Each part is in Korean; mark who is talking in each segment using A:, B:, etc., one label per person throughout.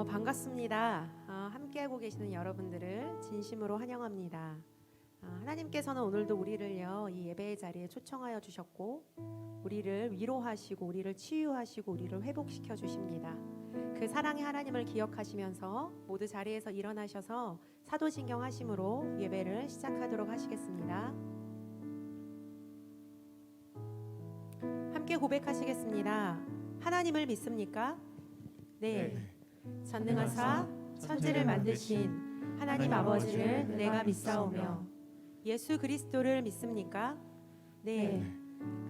A: 반갑습니다. 함께하고 계시는 여러분들을 진심으로 환영합니다. 하나님께서는 오늘도 우리를요 이 예배의 자리에 초청하여 주셨고 우리를 위로하시고 우리를 치유하시고 우리를 회복시켜 주십니다. 그 사랑의 하나님을 기억하시면서 모두 자리에서 일어나셔서 사도신경 하심으로 예배를 시작하도록 하시겠습니다. 함께 고백하시겠습니다. 하나님을 믿습니까? 네. 전능하사 천지를 만드신 하나님 아버지를 내가 믿사오며 예수 그리스도를 믿습니까? 네.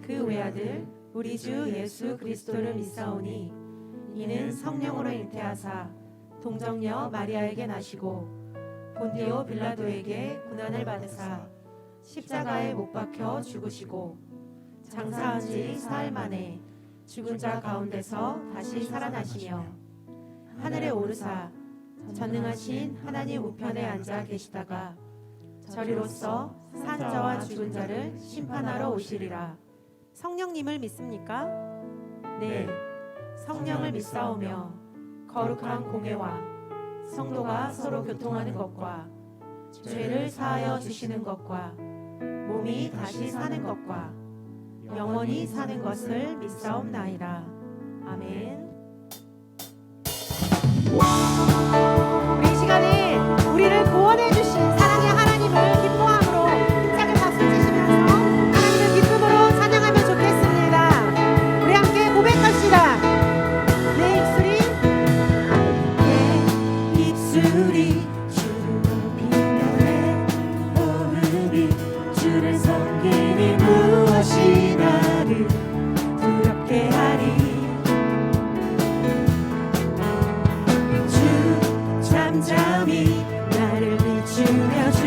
A: 그 외아들 우리 주 예수 그리스도를 믿사오니 이는 성령으로 잉태하사 동정녀 마리아에게 나시고 본디오 빌라도에게 고난을 받으사 십자가에 못 박혀 죽으시고 장사한 지 사흘 만에 죽은 자 가운데서 다시 살아나시며 하늘에 오르사 전능하신 하나님 우편에 앉아 계시다가 저리로서 산 자와 죽은 자를 심판하러 오시리라. 성령님을 믿습니까? 네. 성령을 믿사오며 거룩한 공회와 성도가 서로 교통하는 것과 죄를 사하여 주시는 것과 몸이 다시 사는 것과 영원히 사는 것을 믿사옵나이다. 아멘. 우리 이 시간에 우리를 구원해 주신 사랑의 하나님을 기뻐함으로 힘차게 박수 치시면서 하나님을 기쁨으로 찬양하면 좋겠습니다. 우리 함께 고백합시다. 내 입술이 주를 높이며 내 무릎이 주를 섬기니 무엇이 나를 두렵게 하리. 잠잠히 나를 비추며 주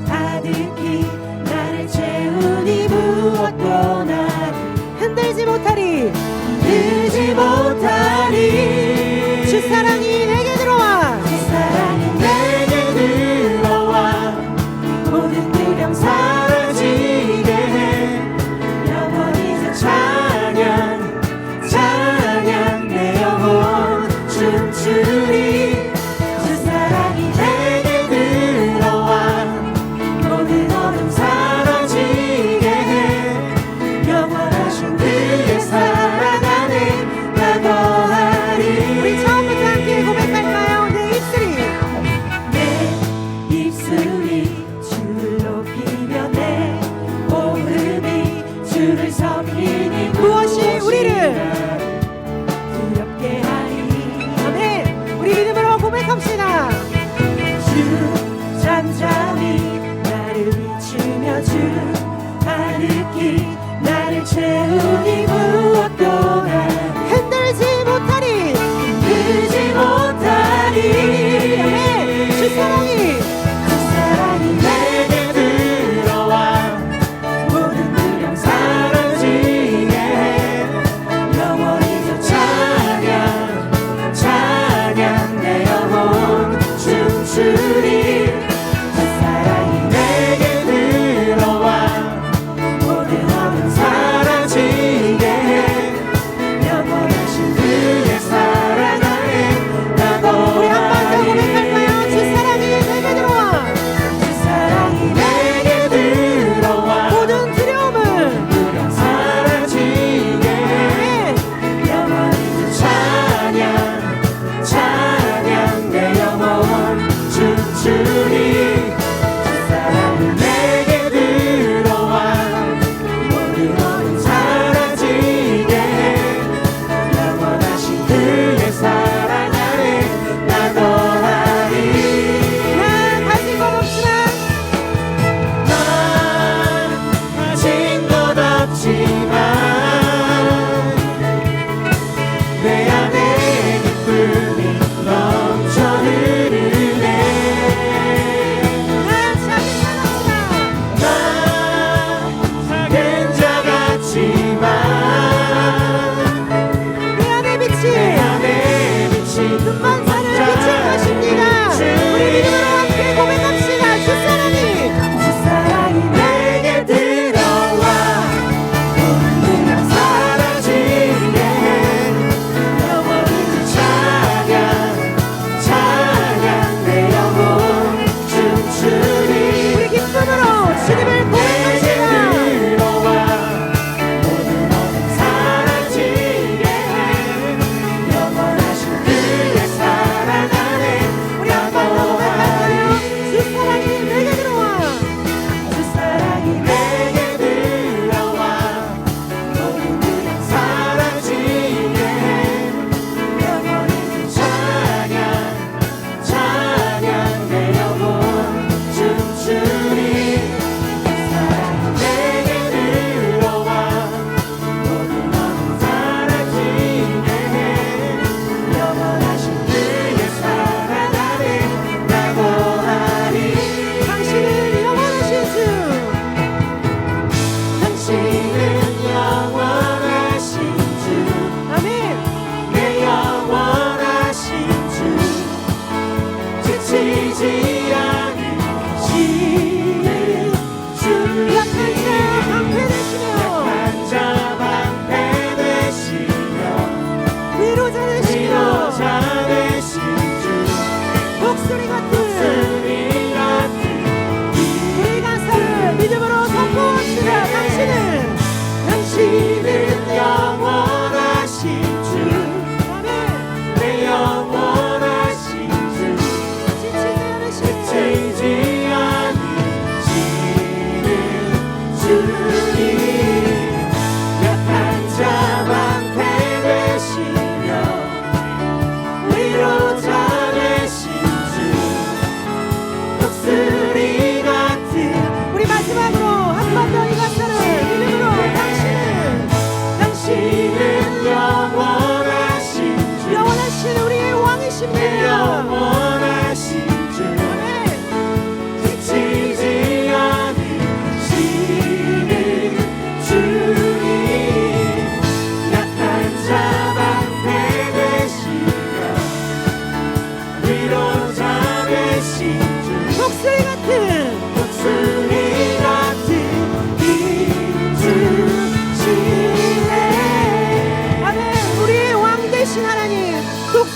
A: 가득히 나를 채우니 무엇도 나를 흔들지 못하리. 주 사랑이 내게 들어와 모든 두려움 사라지게 해. 영원히 찬양 내 영혼 춤추리. 채우니 무엇도 흔들지 못하리. 주 사랑이 내게 들어와 모든 두려움 사라지게 해. 영원히 찬양 내 영혼 춤추리. 주 사랑이 내게 들어와 모든 어둠 사라지게 해. 영원하신 그의 사랑 안에 나도. 우리 한 번 더 고백할까요? 주 사랑이 내게 들어와. 주 사랑이 내게 들어와 모든 두려움 사라지게 해. 영원히 찬양 내 영혼 춤추리.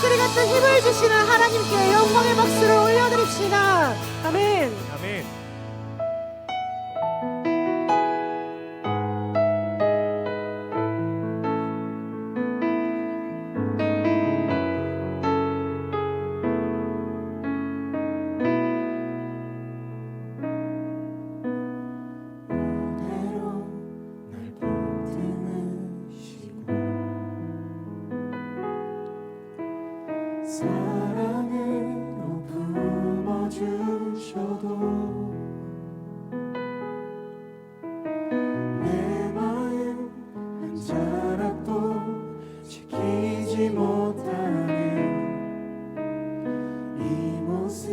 A: 독수리 같은 힘을 주시는 하나님께 영광의 박수를 올려드립시다. 아멘.
B: 아멘.
C: 사랑으로 품어주셔도 내 마음 한 자락도 지키지 못하는 이 모습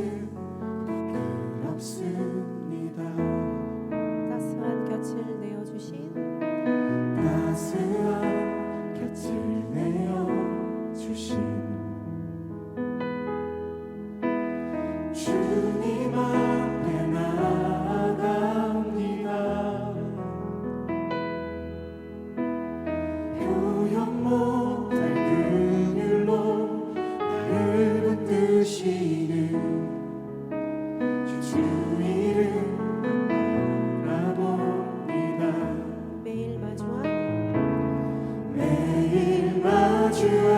C: 부끄럽습니다.
A: 따스한 곁을 내어주신
C: 따스한 곁을 내어주신 주님 앞에 나아갑니다. 표현 못할 긍휼로 나를 붙드시는 주 이름 바라봅니다.
A: 매일 마주한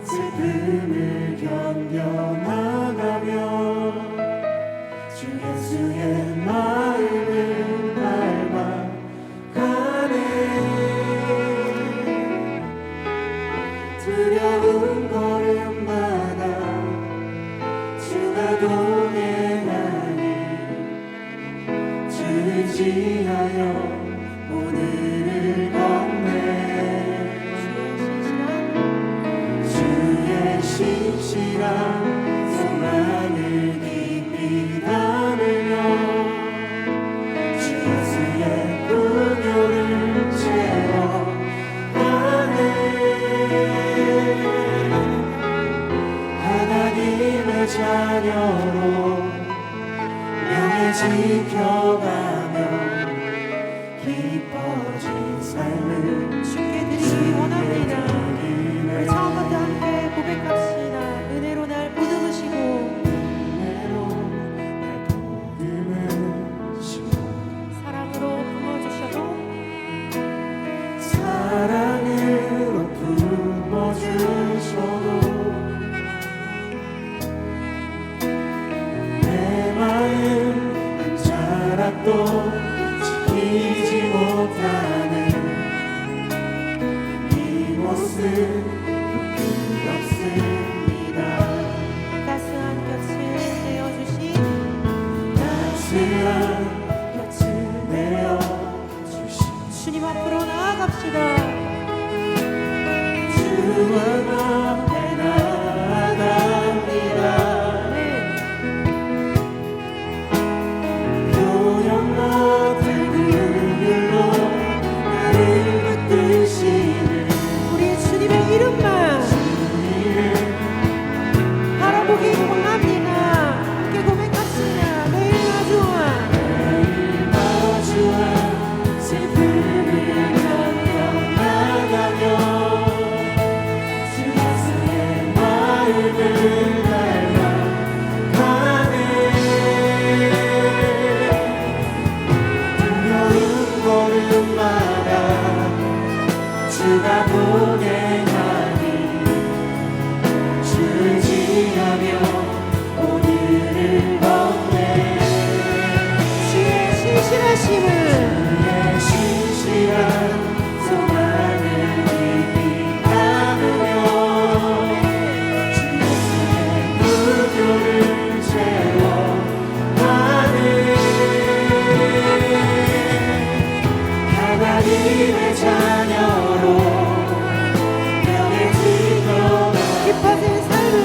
C: 슬픔을 견뎌나가며 주 예수의 마음을 닮아가네. 두려운 걸음마다 주가 동행하니 주를 지하여 오늘을 걷네. 신실한 소망을 깊이 담으며 주 예수의 분노를 채워가네. 하나님의 자녀로 명예 지켜가며 기뻐진 삶을
A: 주께 드리기 원합니다. 우리 처음부터 함께 고백합시다. 은혜로 날 보듬으시고 사랑으로 품어주셔도
C: 내 마음 한 자락도 지키지 못하는 이 모습 부끄럽습니다.
A: 따스한 곁을 내어주신
C: 따스한 곁을 내어주신
A: 주님 앞으로 나아갑시다.
C: 주와 함께 나아갑니다. 표현 못할 긍휼로 나를 붙드시는
A: 우리 주님의 이름만 바라보기 원합니다. 함께 고백합시다. 매일 마주한
C: 슬픔을 견뎌나가며 주 예수의 마음을 닮아가네. 두려운 걸음마다 주가 동행하니 주를 지하며 오늘을 걷네.
A: 주의 신실하심을
C: 신실한 소망을 깊이 담으며 주 예수의 무교를 채워가네. 하나님의 자녀로 명예 지켜가
A: 깊어진 삶을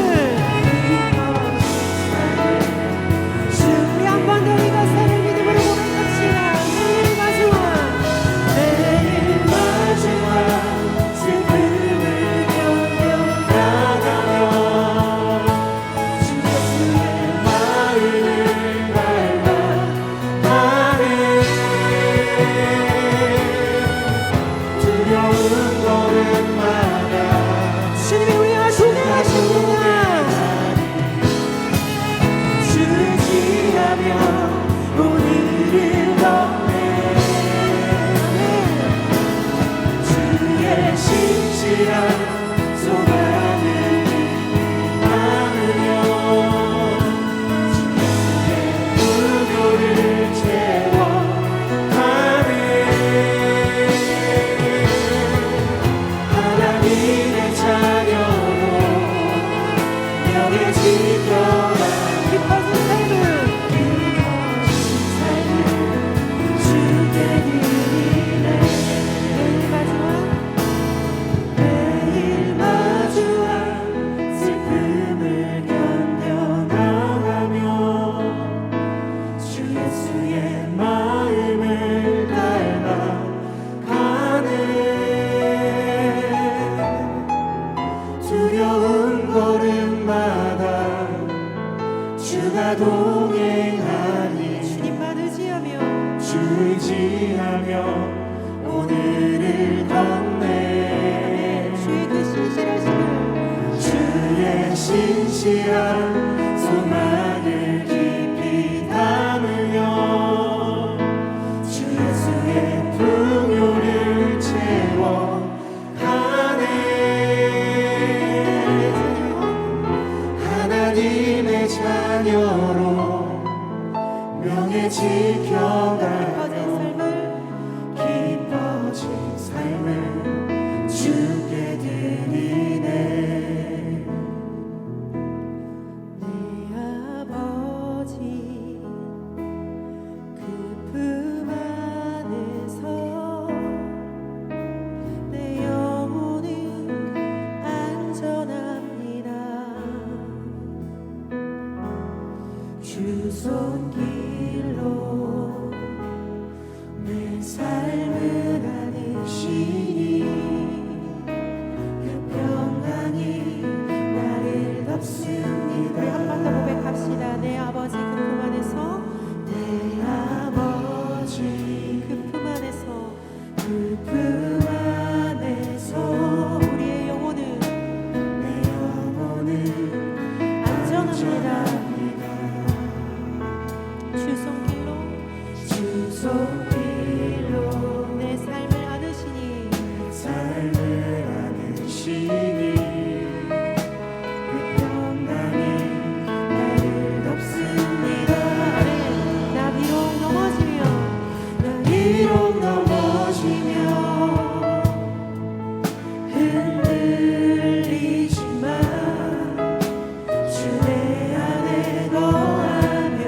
C: 명예 지켜라
A: 깊어진 삶은
C: 주께 드리네
A: 매일
C: 마주한 슬픔을 견뎌 나가며 주 예수의 마음을 닮아가네 두려운 걸음마다 주가 동행하니
A: 주님만 의지하며
C: 주 의지하며 오늘을 걷네
A: 주의 그 신실하심을
C: 주의 신실한 소망을 깊이 담으며 주 예수의 풍요를 채워가네 하나님의 자녀로 명예 지켜갈
A: 깊어진 삶을
C: 깊어진 삶을 주께 드리네
A: 내 아버지 그 품 안에서 내 영혼은 안전합니다 주 손길로 내 삶을 안으시니 그 평강이 나를 덮습니다. 우리 한 번 더 고백합시다. 내 아버지 그 품 안에서 내 아버지 그 품 안에서 그 품 안에서 우리의 영혼은
C: 내 영혼은
A: 안전합니다. 주 손길로
C: 주 손길로
A: 내 삶을 안으시니
C: 삶을 안으시니 그 평강이 나를 덮습니다
A: 나 비록 넘어지며
C: 나 비록 넘어지며 흔들리지만 주 내 안에 거하며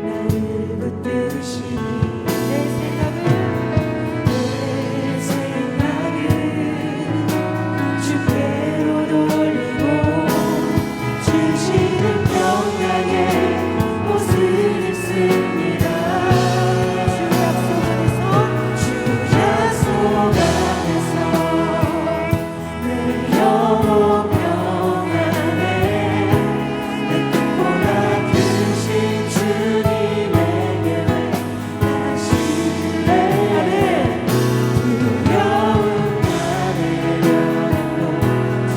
C: 나를 붙드시니
A: 내 생각을
C: 주께로 돌리고 주시는 평강의 옷을 입습니다 주 약속 안에서 내 영혼 평안에 내 뜻보다 크신 주님에게 다시네 두려움 나를 영원로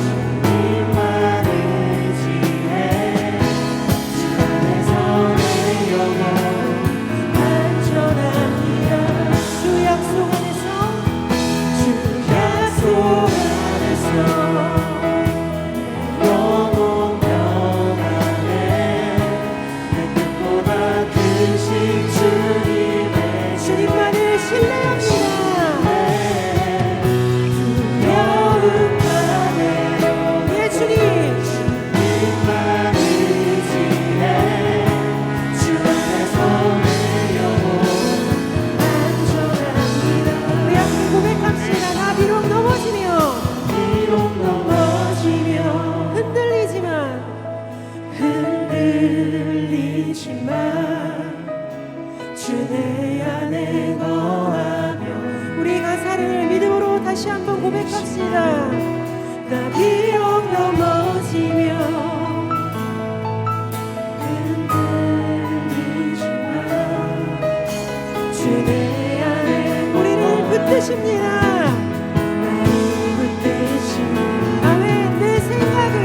C: 주님만 의지해 주 안에서 내 영혼 안전합니다
A: 주 약속 안에서
C: 주 약속 안에서 영혼 평안에 내 뜻보다 크신 주님의
A: 주님만을 신뢰합니다.
C: 두려움 나를
A: 예 주님
C: 주님만 의지해 주 안에서 내 영혼 안전합니다
A: 우리 함께 고백합시다. 나 비록 넘어지며
C: 비록 넘어지며
A: 흔들리지만
C: 주 내 안에 거하며
A: 우리 가사를 믿음으로 다시 한번 고백합시다.
C: 나 비록 넘어지며 흔들리지만 주 내 안에
A: 우리를 붙드십니다.
C: 나를 붙드십니다
A: 아멘. 내 생각을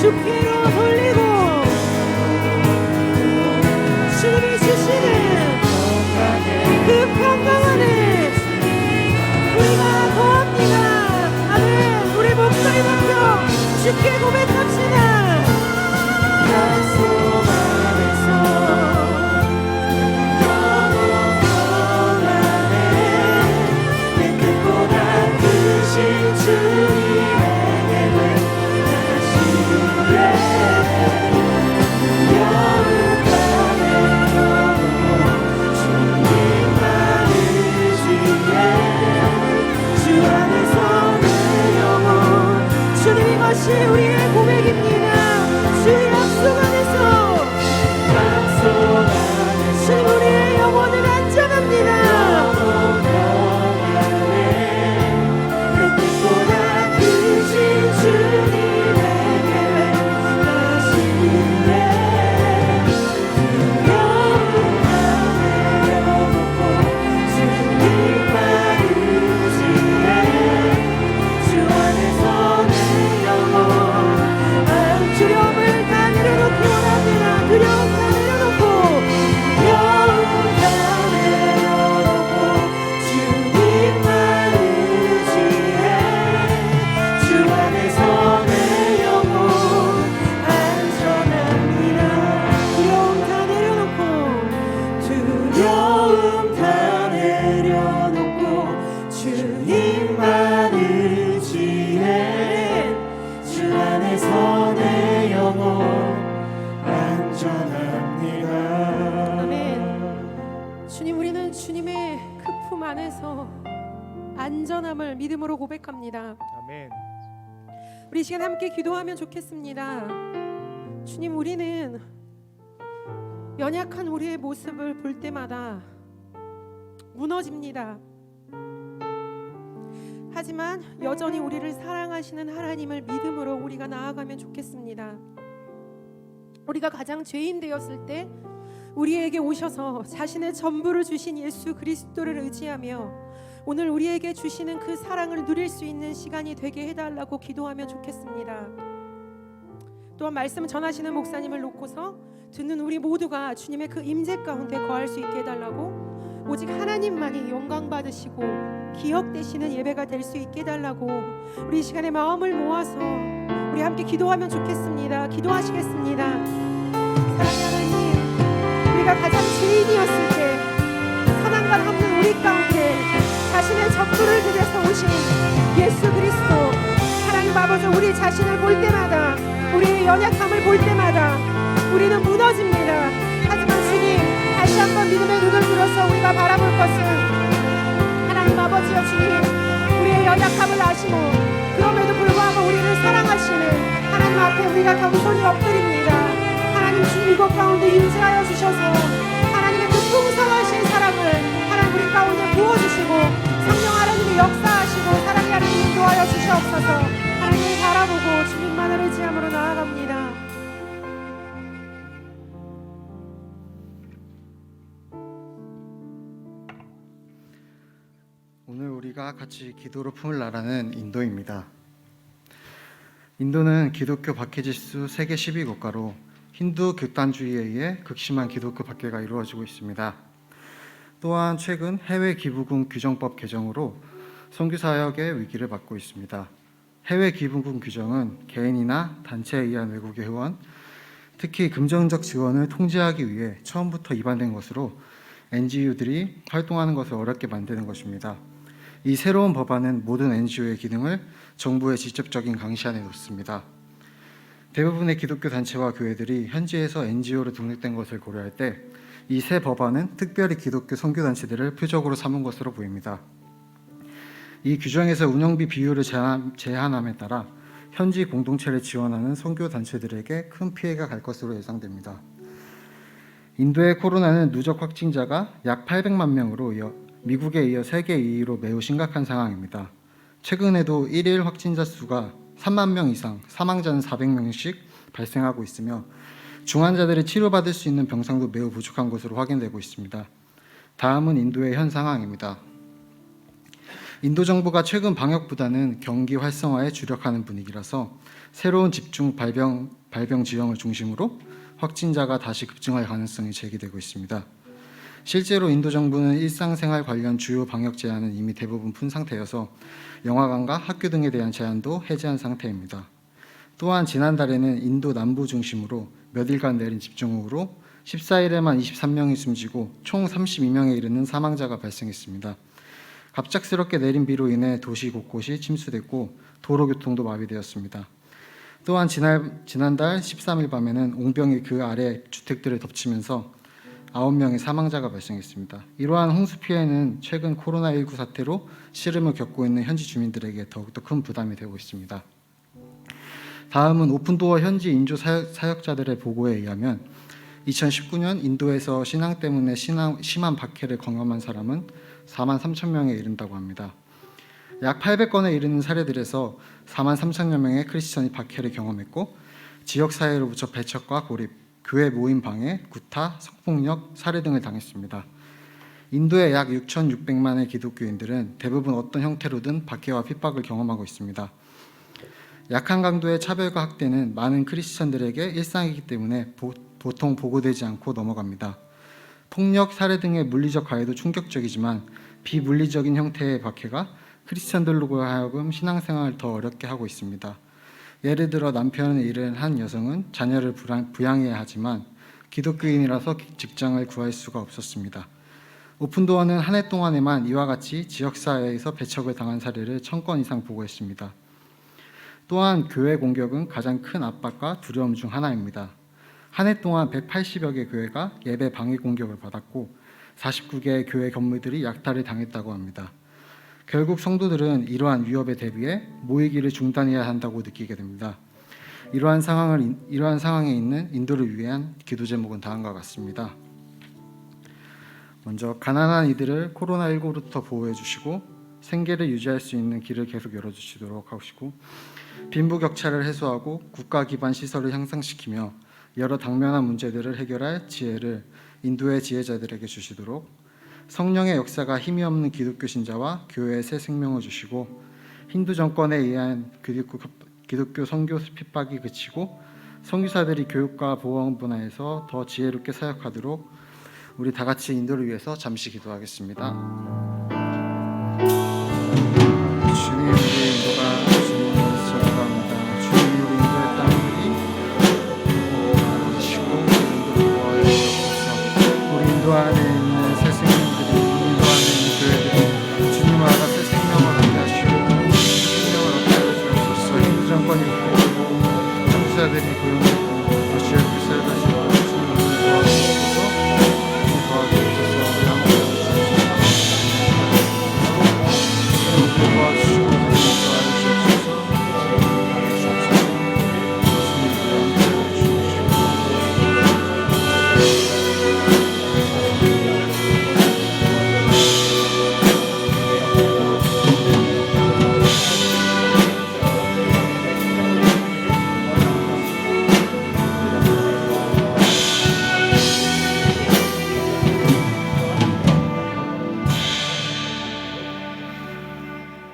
A: 주께로 돌리고 주님이 주시는 그 평강 안에 우리가 거합니다. 아멘.
C: 이것이 우리의 고백입니다. 주의 약속 안에서 주님 우리의 영혼을 안전합니다. 빛보다 크신 주님의 계획 하시기에 영원하게 내려놓고 주님만 의지해 주 안에서 내 영혼 두려움을 다 내려놓기 원합니다. 두려움 다 내려놓고 영혼 다 내려놓고 주님만 의지해 주 안에서 내 영혼 안전합니다. 두려움 다 내려놓고 두려움 다 내려놓고 주님만 의지해 주 안에서 내 영혼 안전합니다.
A: 아멘. 주님, 우리는 주님의 그 품 안에서 안전함을 믿음으로 고백합니다.
B: 아멘.
A: 우리 이 시간 함께 기도하면 좋겠습니다. 주님, 우리는 연약한 우리의 모습을 볼 때마다 무너집니다. 하지만 여전히 우리를 사랑하시는 하나님을 믿음으로 우리가 나아가면 좋겠습니다. 우리가 가장 죄인 되었을 때 우리에게 오셔서 자신의 전부를 주신 예수 그리스도를 의지하며 오늘 우리에게 주시는 그 사랑을 누릴 수 있는 시간이 되게 해달라고 기도하면 좋겠습니다. 또한 말씀 전하시는 목사님을 놓고서 듣는 우리 모두가 주님의 그 임재 가운데 거할 수 있게 해달라고, 오직 하나님만이 영광 받으시고 기억되시는 예배가 될 수 있게 해달라고 우리 이 시간에 마음을 모아서 우리 함께 기도하면 좋겠습니다. 기도하시겠습니다. 사랑의 하나님, 우리가 가장 죄인이었을 때 선함과 없는 우리 가운데 자신의 적그를 들여서 오신 예수 그리스도 하나님 아버지, 우리 자신을 볼 때마다, 우리의 연약함을 볼 때마다 우리는 무너집니다. 하지만 주님, 다시 한번 믿음의 눈을 들어서 우리가 바라볼 것은 하나님 아버지여, 주님 우리의 연약함을 아시고 그럼에도 불구하고 우리를 사랑하시는 하나님 앞에 우리가 겸손히 엎드립니다. 하나님, 주님 이곳 가운데 임재하여 주셔서 하나님의 그 풍성하신 사랑을 하나님 우리 가운데 부어주시고 성령 하나님이 역사하시고 사랑의 하나님 인도하여 주시옵소서. 하나님을 바라보고 주님만을 의지함으로 나아갑니다.
D: 오늘 우리가 같이 기도로 품을 나라는 인도입니다. 인도는 기독교 박해지수 세계 10위 국가로 힌두 교단주의에 의해 극심한 기독교 박해가 이루어지고 있습니다. 또한 최근 해외 기부금 규정법 개정으로 선교 사역의 위기를 맞고 있습니다. 해외 기부금 규정은 개인이나 단체에 의한 외국의 후원, 특히 금전적 지원을 통제하기 위해 처음부터 위반된 것으로 NGO들이 활동하는 것을 어렵게 만드는 것입니다. 이 새로운 법안은 모든 NGO의 기능을 정부의 직접적인 강시 안에 놓습니다. 대부분의 기독교 단체와 교회들이 현지에서 NGO로 등록된 것을 고려할 때 이 새 법안은 특별히 기독교 선교단체들을 표적으로 삼은 것으로 보입니다. 이 규정에서 운영비 비율을 제한함에 따라 현지 공동체를 지원하는 선교단체들에게 큰 피해가 갈 것으로 예상됩니다. 인도의 코로나는 누적 확진자가 약 800만 명으로 미국에 이어 세계 2위로 매우 심각한 상황입니다. 최근에도 일일 확진자 수가 3만 명 이상, 사망자는 400명씩 발생하고 있으며 중환자들이 치료받을 수 있는 병상도 매우 부족한 것으로 확인되고 있습니다. 다음은 인도의 현 상황입니다. 인도 정부가 최근 방역보다는 경기 활성화에 주력하는 분위기라서 새로운 집중 발병 지역을 중심으로 확진자가 다시 급증할 가능성이 제기되고 있습니다. 실제로 인도 정부는 일상생활 관련 주요 방역 제한은 이미 대부분 푼 상태여서 영화관과 학교 등에 대한 제한도 해제한 상태입니다. 또한 지난달에는 인도 남부 중심으로 몇 일간 내린 집중호우로 14일에만 23명이 숨지고 총 32명에 이르는 사망자가 발생했습니다. 갑작스럽게 내린 비로 인해 도시 곳곳이 침수됐고 도로교통도 마비되었습니다. 또한 지난달 13일 밤에는 옹병이 그 아래 주택들을 덮치면서 9명의 사망자가 발생했습니다. 이러한 홍수 피해는 최근 코로나19 사태로 시름을 겪고 있는 현지 주민들에게 더욱더 큰 부담이 되고 있습니다. 다음은 오픈도어 현지 인조 사역자들의 보고에 의하면 2019년 인도에서 신앙 때문에 심한 박해를 경험한 사람은 4만 3천 명에 이른다고 합니다. 약 800건에 이르는 사례들에서 4만 3천여 명의 크리스천이 박해를 경험했고 지역 사회로부터 배척과 고립, 교회 모임 방해, 구타, 성폭력, 살해 등을 당했습니다. 인도의 약 6,600만의 기독교인들은 대부분 어떤 형태로든 박해와 핍박을 경험하고 있습니다. 약한 강도의 차별과 학대는 많은 크리스천들에게 일상이기 때문에 보통 보고되지 않고 넘어갑니다. 폭력, 살해 등의 물리적 가해도 충격적이지만 비물리적인 형태의 박해가 크리스천들로 하여금 신앙생활을 더 어렵게 하고 있습니다. 예를 들어 남편을 잃은 한 여성은 자녀를 부양해야 하지만 기독교인이라서 직장을 구할 수가 없었습니다. 오픈도어는 한 해 동안에만 이와 같이 지역사회에서 배척을 당한 사례를 1,000건 이상 보고했습니다. 또한 교회 공격은 가장 큰 압박과 두려움 중 하나입니다. 한 해 동안 180여 개 교회가 예배 방해 공격을 받았고 49개의 교회 건물들이 약탈을 당했다고 합니다. 결국 성도들은 이러한 위협에 대비해 모이기를 중단해야 한다고 느끼게 됩니다. 이러한 상황에 있는 인도를 위한 기도 제목은 다음과 같습니다. 먼저 가난한 이들을 코로나19로부터 보호해 주시고 생계를 유지할 수 있는 길을 계속 열어주시도록 하시고 빈부격차를 해소하고 국가 기반 시설을 향상시키며 여러 당면한 문제들을 해결할 지혜를 인도의 지혜자들에게 주시도록 성령의 역사가 힘이 없는 기독교 신자와 교회에 새 생명을 주시고 힌두 정권에 의한 기독교 선교 핍박이 그치고 선교사들이 교육과 보험 분야에서 더 지혜롭게 사역하도록 우리 다 같이 인도를 위해서 잠시 기도하겠습니다. 주님, 우리 인도가 주님을 기도합니다. 주님, 우리 인도의 땅들이 받으시고 인도를 보호하여 주옵소서. 우리 인도 안에 있는 새 생명들이 인도 안에 있는 교회들이 주님과 같이 생명을 얻게 하시고 생명을 얻게 하시옵소서. 힌두 정권이 있고 선교사들이 고용되고 또 지역을 살다시고 주님을 도와주옵소서.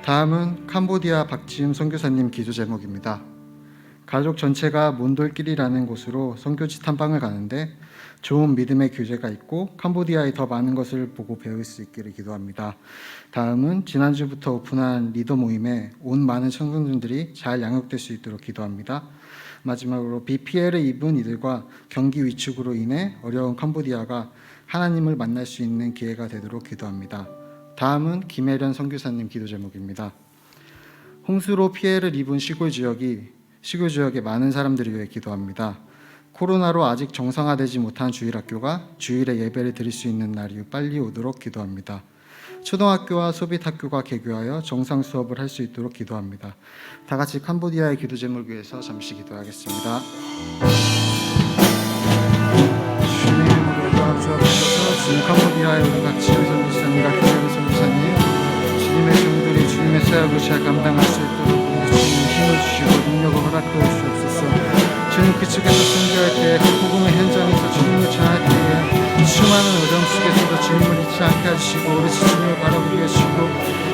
D: 다음은 캄보디아 박지음 선교사님 기도 제목입니다. 가족 전체가 몬돌길이라는 곳으로 선교지 탐방을 가는데 좋은 믿음의 교재가 있고 캄보디아에 더 많은 것을 보고 배울 수 있기를 기도합니다. 다음은 지난주부터 오픈한 리더 모임에 온 많은 청소년들이 잘 양육될 수 있도록 기도합니다. 마지막으로 비 피해를 입은 이들과 경기 위축으로 인해 어려운 캄보디아가 하나님을 만날 수 있는 기회가 되도록 기도합니다. 다음은 김혜련 선교사님 기도 제목입니다. 홍수로 피해를 입은 시골 지역의 많은 사람들을 위해 기도합니다. 코로나로 아직 정상화되지 못한 주일학교가 주일에 예배를 드릴 수 있는 날이 빨리 오도록 기도합니다. 초등학교와 소빛학교가 개교하여 정상 수업을 할 수 있도록 기도합니다. 다 같이 캄보디아의 기도 제목을 위해서 잠시 기도하겠습니다. 주님으로 도와주옵소서. 주님, 캄보디아의 우리 박지은 선교사님과 김혜련 선교사님, 주님의 종들이 주님의 사역을 잘 감당할 수 있도록 주님 힘을 주시고 능력을 허락하여 주옵소서. 주님, 그쪽에서 선교할 때 그 복음의 현장에서 주님을 전할 때에 수많은 어려움 속에서도 주님을 잊지 않게 하시고 오로지 주님을 바라보게 하시고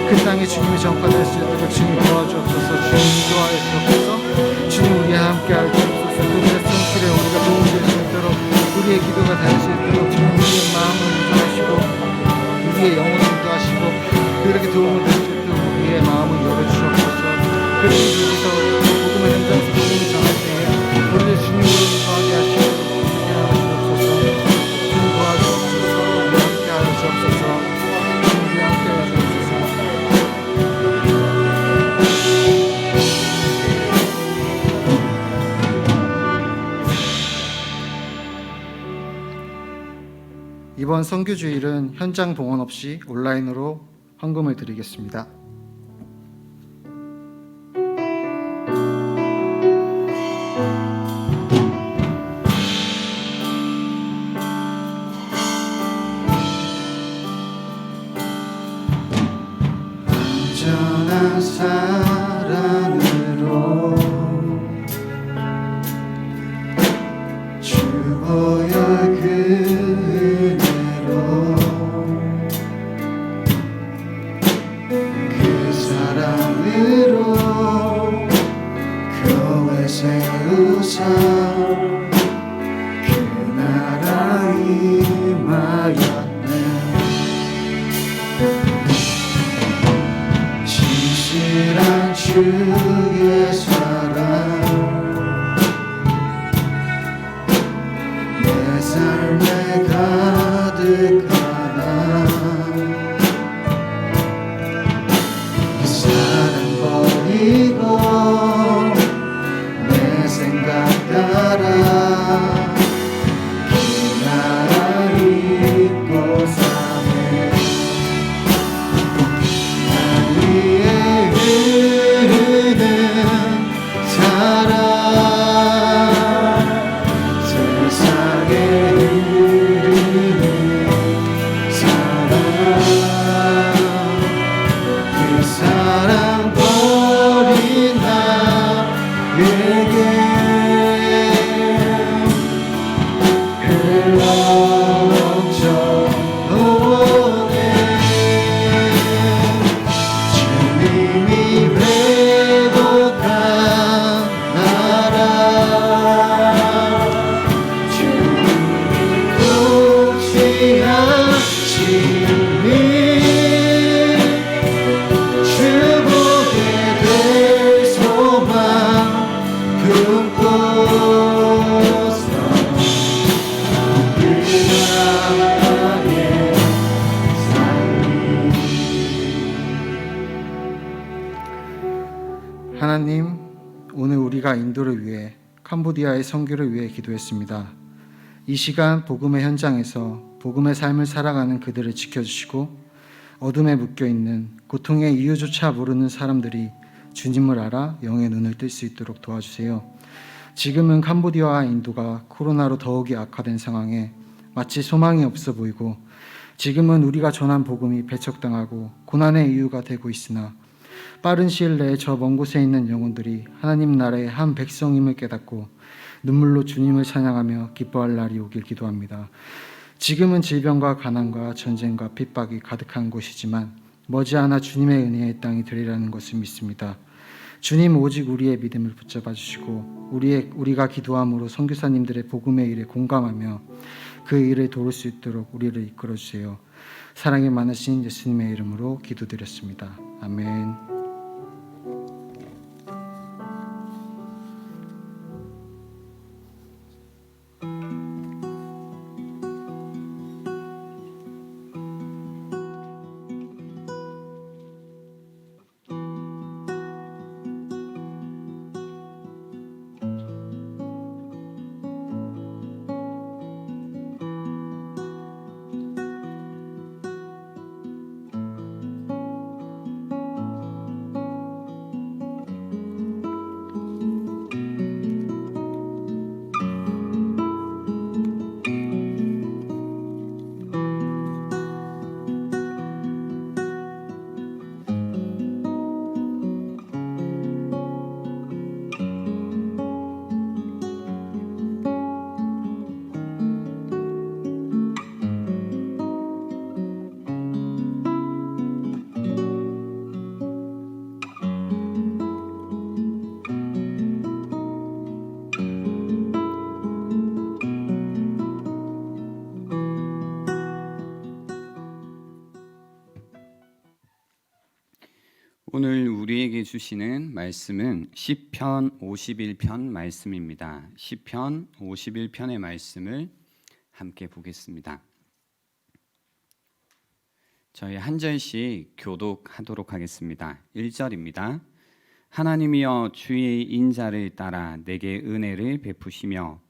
D: 그 땅에 주님이 전파될 수 있도록 주님 도와주옵소서. 주님 인도하여 주옵소서. 주님, 우리와 함께하여 주옵소서. 그들의 손길에 우리가 도움이 될 수 있도록 우리의 기도가 닿을 수 있도록 주님 우리의 마음을 인도하시고 우리의 영혼을 인도하시고 그렇게 도움을 줄 수 있도록 우리의 마음을 열어주옵소서. 그렇게 여기서 복음의 현장에서 복음을 전할 때에 우리를 주님으로 인도하게 하시고 우리에게 하시옵소서. 주님 도와주옵소서. 우리 함께 하여 주옵소서. 주님 우리 함께 하여 주옵소서. 이번 선교주일은 현장 동원 없이 온라인으로 헌금을 드리겠습니다. 세우사 그 나라 임하였네. 신실한 주의 사랑 내 삶에 가득하나. 그 사랑 버리고 내 생각 따라 그 나라 잊고 사네. 날 위해 흐르는 사랑 세상에 흐르는 사랑 그 사랑 버린 나에게 흘러넘쳐 오네. 주님이 회복한 나라 주님이 통치하시니 주보게 될 소망 품고서 그 나라의 삶이. 하나님, 오늘 우리가 인도를 위해 캄보디아의 선교를 위해 기도했습니다. 이 시간 복음의 현장에서 복음의 삶을 살아가는 그들을 지켜주시고 어둠에 묶여있는 고통의 이유조차 모르는 사람들이 주님을 알아 영의 눈을 뜰 수 있도록 도와주세요. 지금은 캄보디아와 인도가 코로나로 더욱이 악화된 상황에 마치 소망이 없어 보이고 지금은 우리가 전한 복음이 배척당하고 고난의 이유가 되고 있으나 빠른 시일 내에 저 먼 곳에 있는 영혼들이 하나님 나라의 한 백성임을 깨닫고 눈물로 주님을 찬양하며 기뻐할 날이 오길 기도합니다. 지금은 질병과 가난과 전쟁과 핍박이 가득한 곳이지만 머지않아 주님의 은혜의 땅이 되리라는 것을 믿습니다. 주님 오직 우리의 믿음을 붙잡아 주시고 우리가 기도함으로 선교사님들의 복음의 일에 공감하며 그 일을 도울 수 있도록 우리를 이끌어 주세요. 사랑이 많으신 예수님의 이름으로 기도드렸습니다. 아멘.
B: 오늘 우리에게 주시는 말씀은 시편 51편 말씀입니다. 시편 51편의 말씀을 함께 보겠습니다. 저희 한 절씩 교독하도록 하겠습니다. 1절입니다. 하나님이여 주의 인자를 따라 내게 은혜를 베푸시며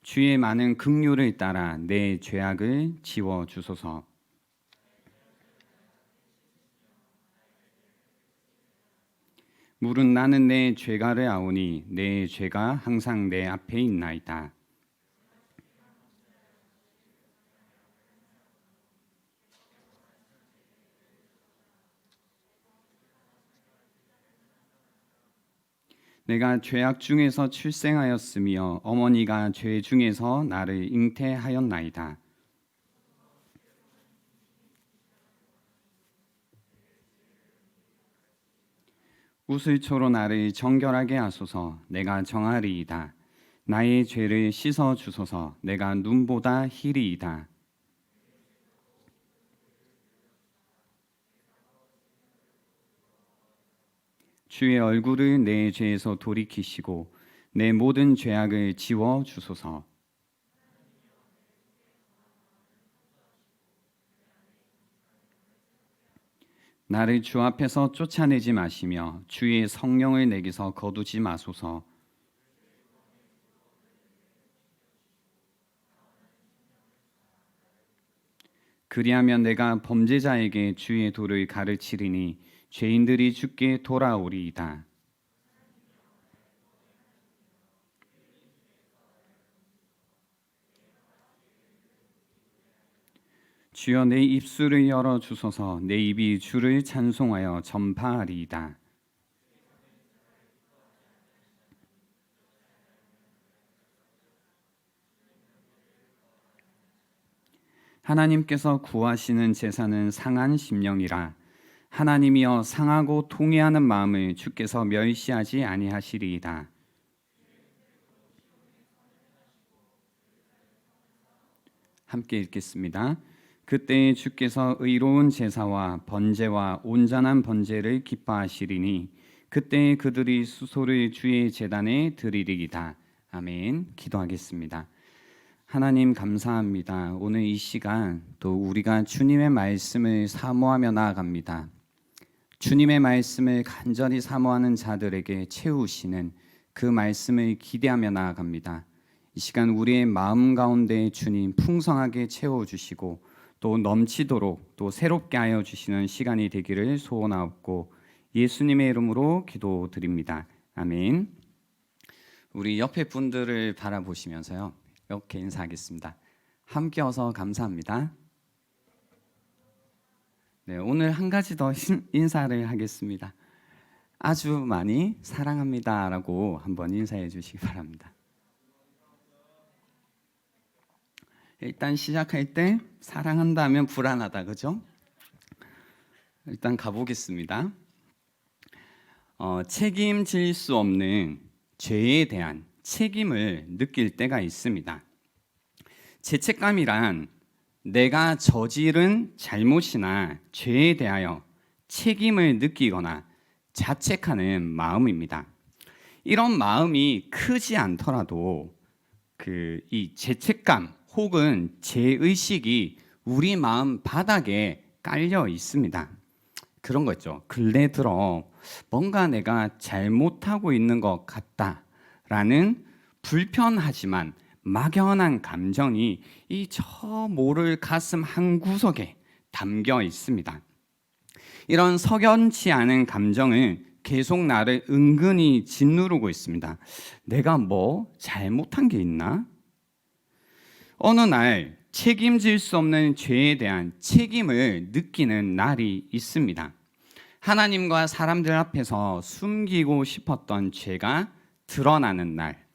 B: 주의 많은 긍휼을 따라 내 죄악을 지워 주소서. 물은 나는 내 죄가를 아오니 내 죄가 항상 내 앞에 있나이다. 내가 죄악 중에서 출생하였으며 어머니가 죄 중에서 나를 잉태하였나이다. 우슬초로 나를 정결하게 하소서. 내가 정하리이다. 나의 죄를 씻어 주소서. 내가 눈보다 희리이다. 주의 얼굴을 내 죄에서 돌이키시고 내 모든 죄악을 지워 주소서. 나를 주 앞에서 쫓아내지 마시며 주의 성령을 내게서 거두지 마소서. 그리하면 내가 범죄자에게 주의 도를 가르치리니 죄인들이 주께 돌아오리이다. 주여 내 입술을 열어 주소서. 내 입이 주를 찬송하여 전파하리이다. 하나님께서 구하시는 제사는 상한 심령이라. 하나님이여 상하고 통회하는 마음을 주께서 멸시하지 아니하시리이다. 함께 읽겠습니다. 그때에 주께서 의로운 제사와 번제와 온전한 번제를 기뻐하시리니 그때에 그들이 수소를 주의 제단에 드리리이다. 아멘. 기도하겠습니다. 하나님 감사합니다. 오늘 이 시간 또 우리가 주님의 말씀을 사모하며 나아갑니다. 주님의 말씀을 간절히 사모하는 자들에게 채우시는 그 말씀을 기대하며 나아갑니다. 이 시간 우리의 마음 가운데 주님 풍성하게 채워주시고 또 넘치도록 또 새롭게 하여 주시는 시간이 되기를 소원하옵고 예수님의 이름으로 기도드립니다. 아멘. 우리 옆에 분들을 바라보시면서요, 이렇게 인사하겠습니다. 함께 어서 감사합니다. 네, 오늘 한 가지 더 인사를 하겠습니다. 아주 많이 사랑합니다라고 한번 인사해 주시기 바랍니다. 일단 시작할 때 사랑한다면 불안하다, 그죠? 일단 가보겠습니다. 책임질 수 없는 죄에 대한 책임을 느낄 때가 있습니다. 죄책감이란 내가 저지른 잘못이나 죄에 대하여 책임을 느끼거나 자책하는 마음입니다. 이런 마음이 크지 않더라도 이 죄책감 혹은 죄의식이 우리 마음 바닥에 깔려 있습니다. 그런 거 있죠. 근래 들어 뭔가 내가 잘못하고 있는 것 같다라는 불편하지만 막연한 감정이 이 저 모를 가슴 한 구석에 담겨 있습니다. 이런 석연치 않은 감정은 계속 나를 은근히 짓누르고 있습니다. 내가 뭐 잘못한 게 있나? 어느 날 책임질 수 없는 죄에 대한 책임을 느끼는 날이 있습니다. 하나님과 사람들 앞에서 숨기고 싶었던 죄가 드러나는 날,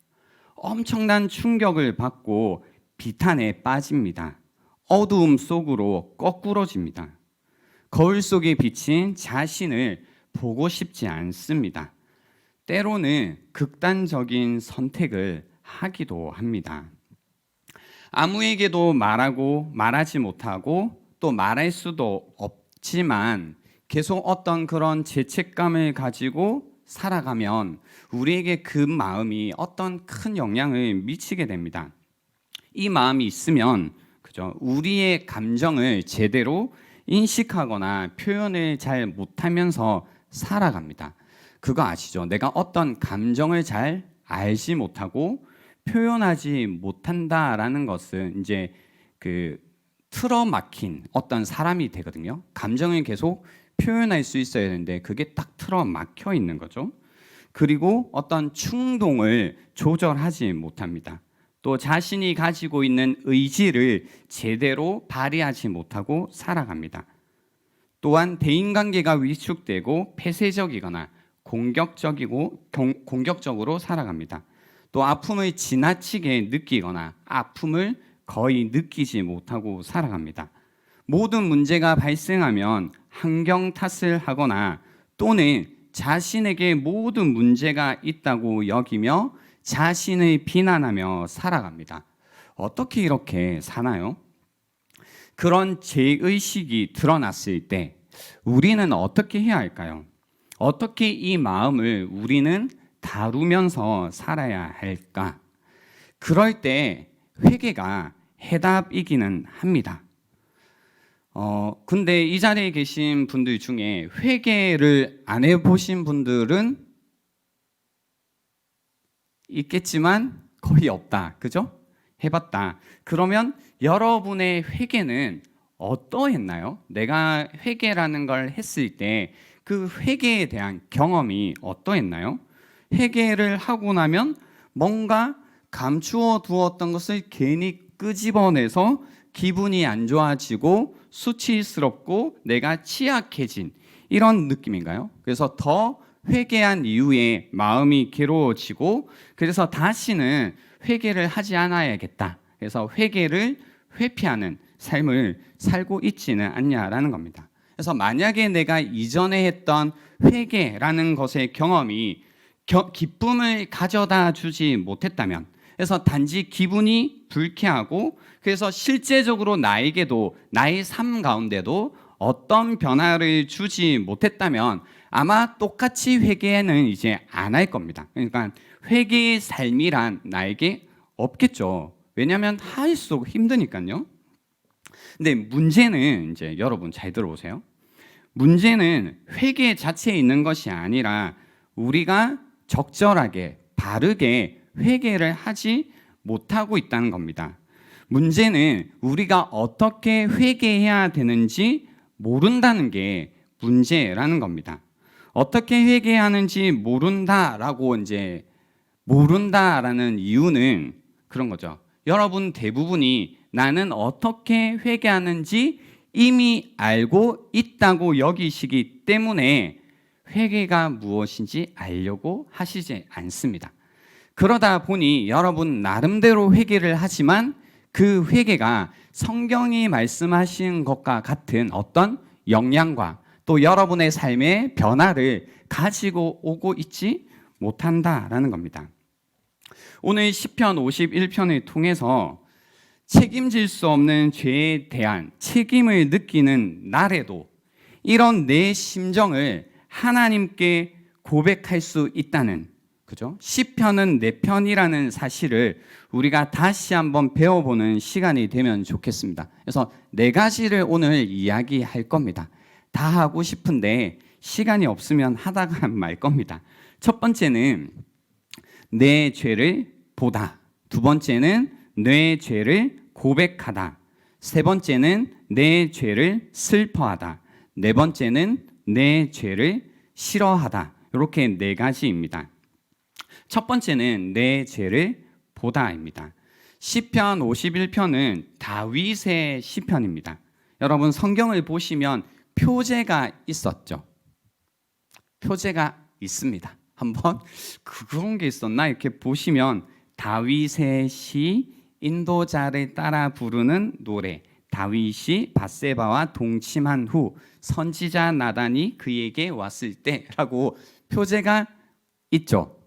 B: 엄청난 충격을 받고 비탄에 빠집니다. 어두움 속으로 거꾸러집니다. 거울 속에 비친 자신을 보고 싶지 않습니다. 때로는 극단적인 선택을 하기도 합니다. 아무에게도 말하지 못하고 또 말할 수도 없지만 계속 어떤 그런 죄책감을 가지고 살아가면 우리에게 그 마음이 어떤 큰 영향을 미치게 됩니다. 이 마음이 있으면 그죠? 우리의 감정을 제대로 인식하거나 표현을 잘 못하면서 살아갑니다. 그거 아시죠? 내가 어떤 감정을 잘 알지 못하고 표현하지 못한다라는 것은 이제 틀어막힌 어떤 사람이 되거든요. 감정을 계속 표현할 수 있어야 되는데 그게 딱 틀어막혀 있는 거죠. 그리고 어떤 충동을 조절하지 못합니다. 또 자신이 가지고 있는 의지를 제대로 발휘하지 못하고 살아갑니다. 또한 대인관계가 위축되고 폐쇄적이거나 공격적으로 살아갑니다. 또 아픔을 지나치게 느끼거나 아픔을 거의 느끼지 못하고 살아갑니다. 모든 문제가 발생하면 환경 탓을 하거나 또는 자신에게 모든 문제가 있다고 여기며 자신을 비난하며 살아갑니다. 어떻게 이렇게 사나요? 그런 죄의식이 드러났을 때 우리는 어떻게 해야 할까요? 어떻게 이 마음을 우리는 다루면서 살아야 할까? 그럴 때 회개가 해답이기는 합니다. 근데 이 자리에 계신 분들 중에 회개를 안 해보신 분들은 있겠지만 거의 없다. 그죠? 해봤다. 그러면 여러분의 회개는 어떠했나요? 내가 회개라는 걸 했을 때 그 회개에 대한 경험이 어떠했나요? 회개를 하고 나면 뭔가 감추어 두었던 것을 괜히 끄집어내서 기분이 안 좋아지고 수치스럽고 내가 취약해진 이런 느낌인가요? 그래서 더 회개한 이후에 마음이 괴로워지고 그래서 다시는 회개를 하지 않아야겠다. 그래서 회개를 회피하는 삶을 살고 있지는 않냐라는 겁니다. 그래서 만약에 내가 이전에 했던 회개라는 것의 경험이 기쁨을 가져다 주지 못했다면 그래서 단지 기분이 불쾌하고 그래서 실제적으로 나에게도 나의 삶 가운데도 어떤 변화를 주지 못했다면 아마 똑같이 회개는 이제 안 할 겁니다. 그러니까 회개의 삶이란 나에게 없겠죠. 왜냐하면 할수록 힘드니까요. 근데 문제는 이제 여러분 잘 들어보세요. 문제는 회개 자체에 있는 것이 아니라 우리가 적절하게 바르게 회개를 하지 못하고 있다는 겁니다. 문제는 우리가 어떻게 회개해야 되는지 모른다는 게 문제라는 겁니다. 어떻게 회개하는지 모른다라는 이유는 그런 거죠. 여러분 대부분이 나는 어떻게 회개하는지 이미 알고 있다고 여기시기 때문에 회개가 무엇인지 알려고 하시지 않습니다. 그러다 보니 여러분 나름대로 회개를 하지만 그 회개가 성경이 말씀하신 것과 같은 어떤 영향과 또 여러분의 삶의 변화를 가지고 오고 있지 못한다라는 겁니다. 오늘 시편 51편을 통해서 책임질 수 없는 죄에 대한 책임을 느끼는 날에도 이런 내 심정을 하나님께 고백할 수 있다는, 그죠? 시편은 내 편이라는 사실을 우리가 다시 한번 배워보는 시간이 되면 좋겠습니다. 그래서 4가지를 오늘 이야기할 겁니다. 다 하고 싶은데 시간이 없으면 하다가 말 겁니다. 첫 번째는 내 죄를 보다. 두 번째는 내 죄를 고백하다. 세 번째는 내 죄를 슬퍼하다. 네 번째는 내 죄를 싫어하다. 이렇게 4가지입니다. 첫 번째는 내 죄를 보다입니다. 시편 51편은 다윗의 시편입니다. 여러분 성경을 보시면 표제가 있었죠. 표제가 있습니다. 한번 그런 게 있었나 이렇게 보시면 다윗의 시, 인도자를 따라 부르는 노래, 다윗이 밧세바와 동침한 후 선지자 나단이 그에게 왔을 때라고 표제가 있죠.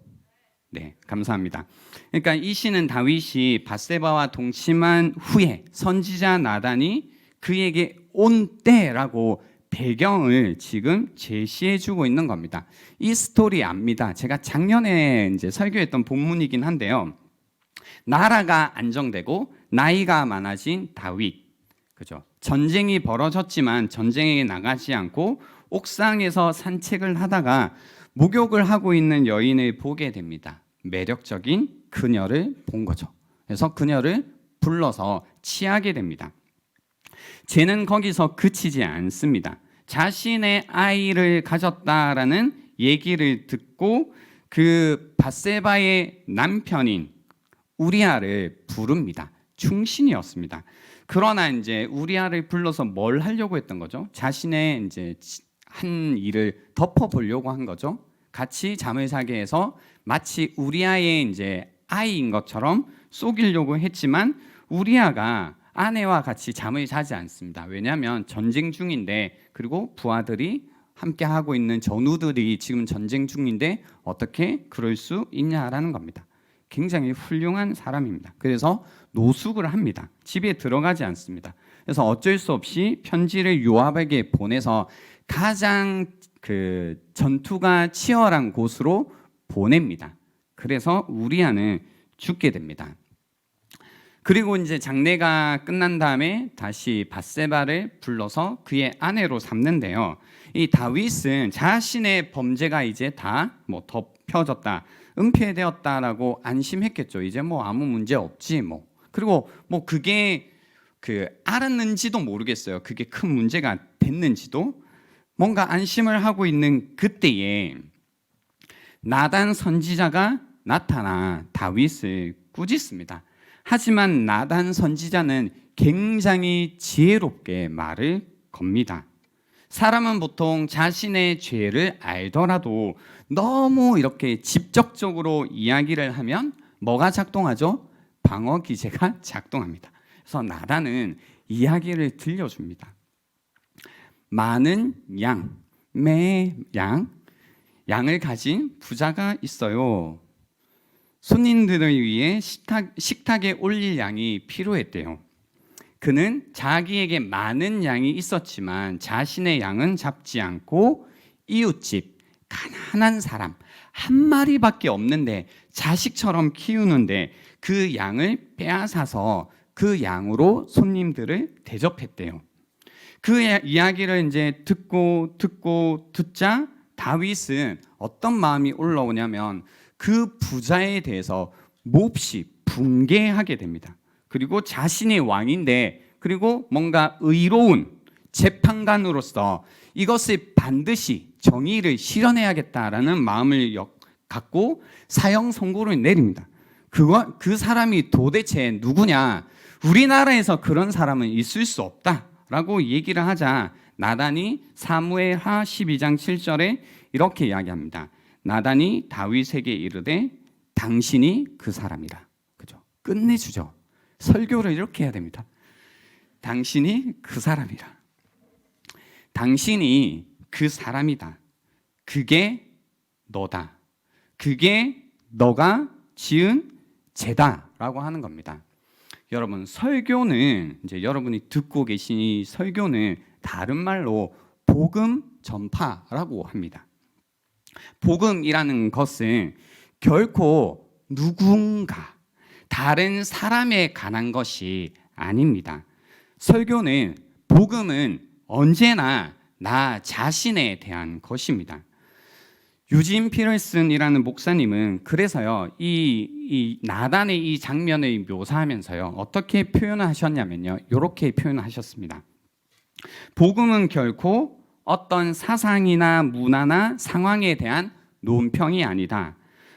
B: 네, 감사합니다. 그러니까 이 시는 다윗이 밧세바와 동침한 후에 선지자 나단이 그에게 온 때라고 배경을 지금 제시해주고 있는 겁니다. 이 스토리 압니다. 제가 작년에 이제 설교했던 본문이긴 한데요. 나라가 안정되고 나이가 많아진 다윗, 그죠? 전쟁이 벌어졌지만 전쟁에 나가지 않고 옥상에서 산책을 하다가 목욕을 하고 있는 여인을 보게 됩니다. 매력적인 그녀를 본 거죠. 그래서 그녀를 불러서 취하게 됩니다. 죄는 거기서 그치지 않습니다. 자신의 아이를 가졌다라는 얘기를 듣고 그 밧세바의 남편인 우리아를 부릅니다. 충신이었습니다. 그러나 이제 우리아를 불러서 뭘 하려고 했던 거죠? 자신의 이제 한 일을 덮어보려고 한 거죠. 같이 잠을 자게 해서 마치 우리아의 이제 아이인 것처럼 속이려고 했지만 우리아가 아내와 같이 잠을 자지 않습니다. 왜냐하면 전쟁 중인데 그리고 부하들이 함께 하고 있는 전우들이 지금 전쟁 중인데 어떻게 그럴 수 있냐라는 겁니다. 굉장히 훌륭한 사람입니다. 그래서 노숙을 합니다. 집에 들어가지 않습니다. 그래서 어쩔 수 없이 편지를 요압에게 보내서 가장 그 전투가 치열한 곳으로 보냅니다. 그래서 우리아는 죽게 됩니다. 그리고 이제 장례가 끝난 다음에 다시 밧세바를 불러서 그의 아내로 삼는데요. 이 다윗은 자신의 범죄가 이제 다 뭐 덮여졌다, 은폐되었다라고 안심했겠죠. 이제 뭐 아무 문제 없지 뭐. 그리고 뭐 그게 알았는지도 모르겠어요. 그게 큰 문제가 됐는지도. 뭔가 안심을 하고 있는 그때에 나단 선지자가 나타나 다윗을 꾸짖습니다. 하지만 나단 선지자는 굉장히 지혜롭게 말을 겁니다. 사람은 보통 자신의 죄를 알더라도 너무 이렇게 직접적으로 이야기를 하면 뭐가 작동하죠? 방어 기제가 작동합니다. 그래서 나단은 이야기를 들려줍니다. 많은 양, 양을 가진 부자가 있어요. 손님들을 위해 식탁에 올릴 양이 필요했대요. 그는 자기에게 많은 양이 있었지만 자신의 양은 잡지 않고 이웃집 가난한 사람 한 마리밖에 없는데 자식처럼 키우는데 그 양을 빼앗아서 그 양으로 손님들을 대접했대요. 그 이야기를 이제 듣자 다윗은 어떤 마음이 올라오냐면 그 부자에 대해서 몹시 붕괴하게 됩니다. 그리고 자신의 왕인데 그리고 뭔가 의로운 재판관으로서 이것을 반드시 정의를 실현해야겠다라는 마음을 갖고 사형 선고를 내립니다. 그 사람이 도대체 누구냐? 우리나라에서 그런 사람은 있을 수 없다라고 얘기를 하자 나단이 사무엘하 12장 7절에 이렇게 이야기합니다. 나단이 다윗에게 이르되 당신이 그 사람이라. 그죠? 끝내주죠. 설교를 이렇게 해야 됩니다. 당신이 그 사람이라. 당신이 그 사람이다. 그게 너다. 그게 너가 지은 죄다라고 하는 겁니다. 여러분, 설교는 이제 여러분이 듣고 계신 이 설교는 다른 말로 복음 전파라고 합니다. 복음이라는 것은 결코 누군가 다른 사람에 관한 것이 아닙니다. 설교는 복음은 언제나 나 자신에 대한 것입니다. 유진 피럴슨이라는 목사님은 그래서요 이 나단의 이 장면을 묘사하면서요 어떻게 표현하셨냐면요 이렇게 표현하셨습니다. 복음은 결코 어떤 사상이나 문화나 상황에 대한 논평이 아니다.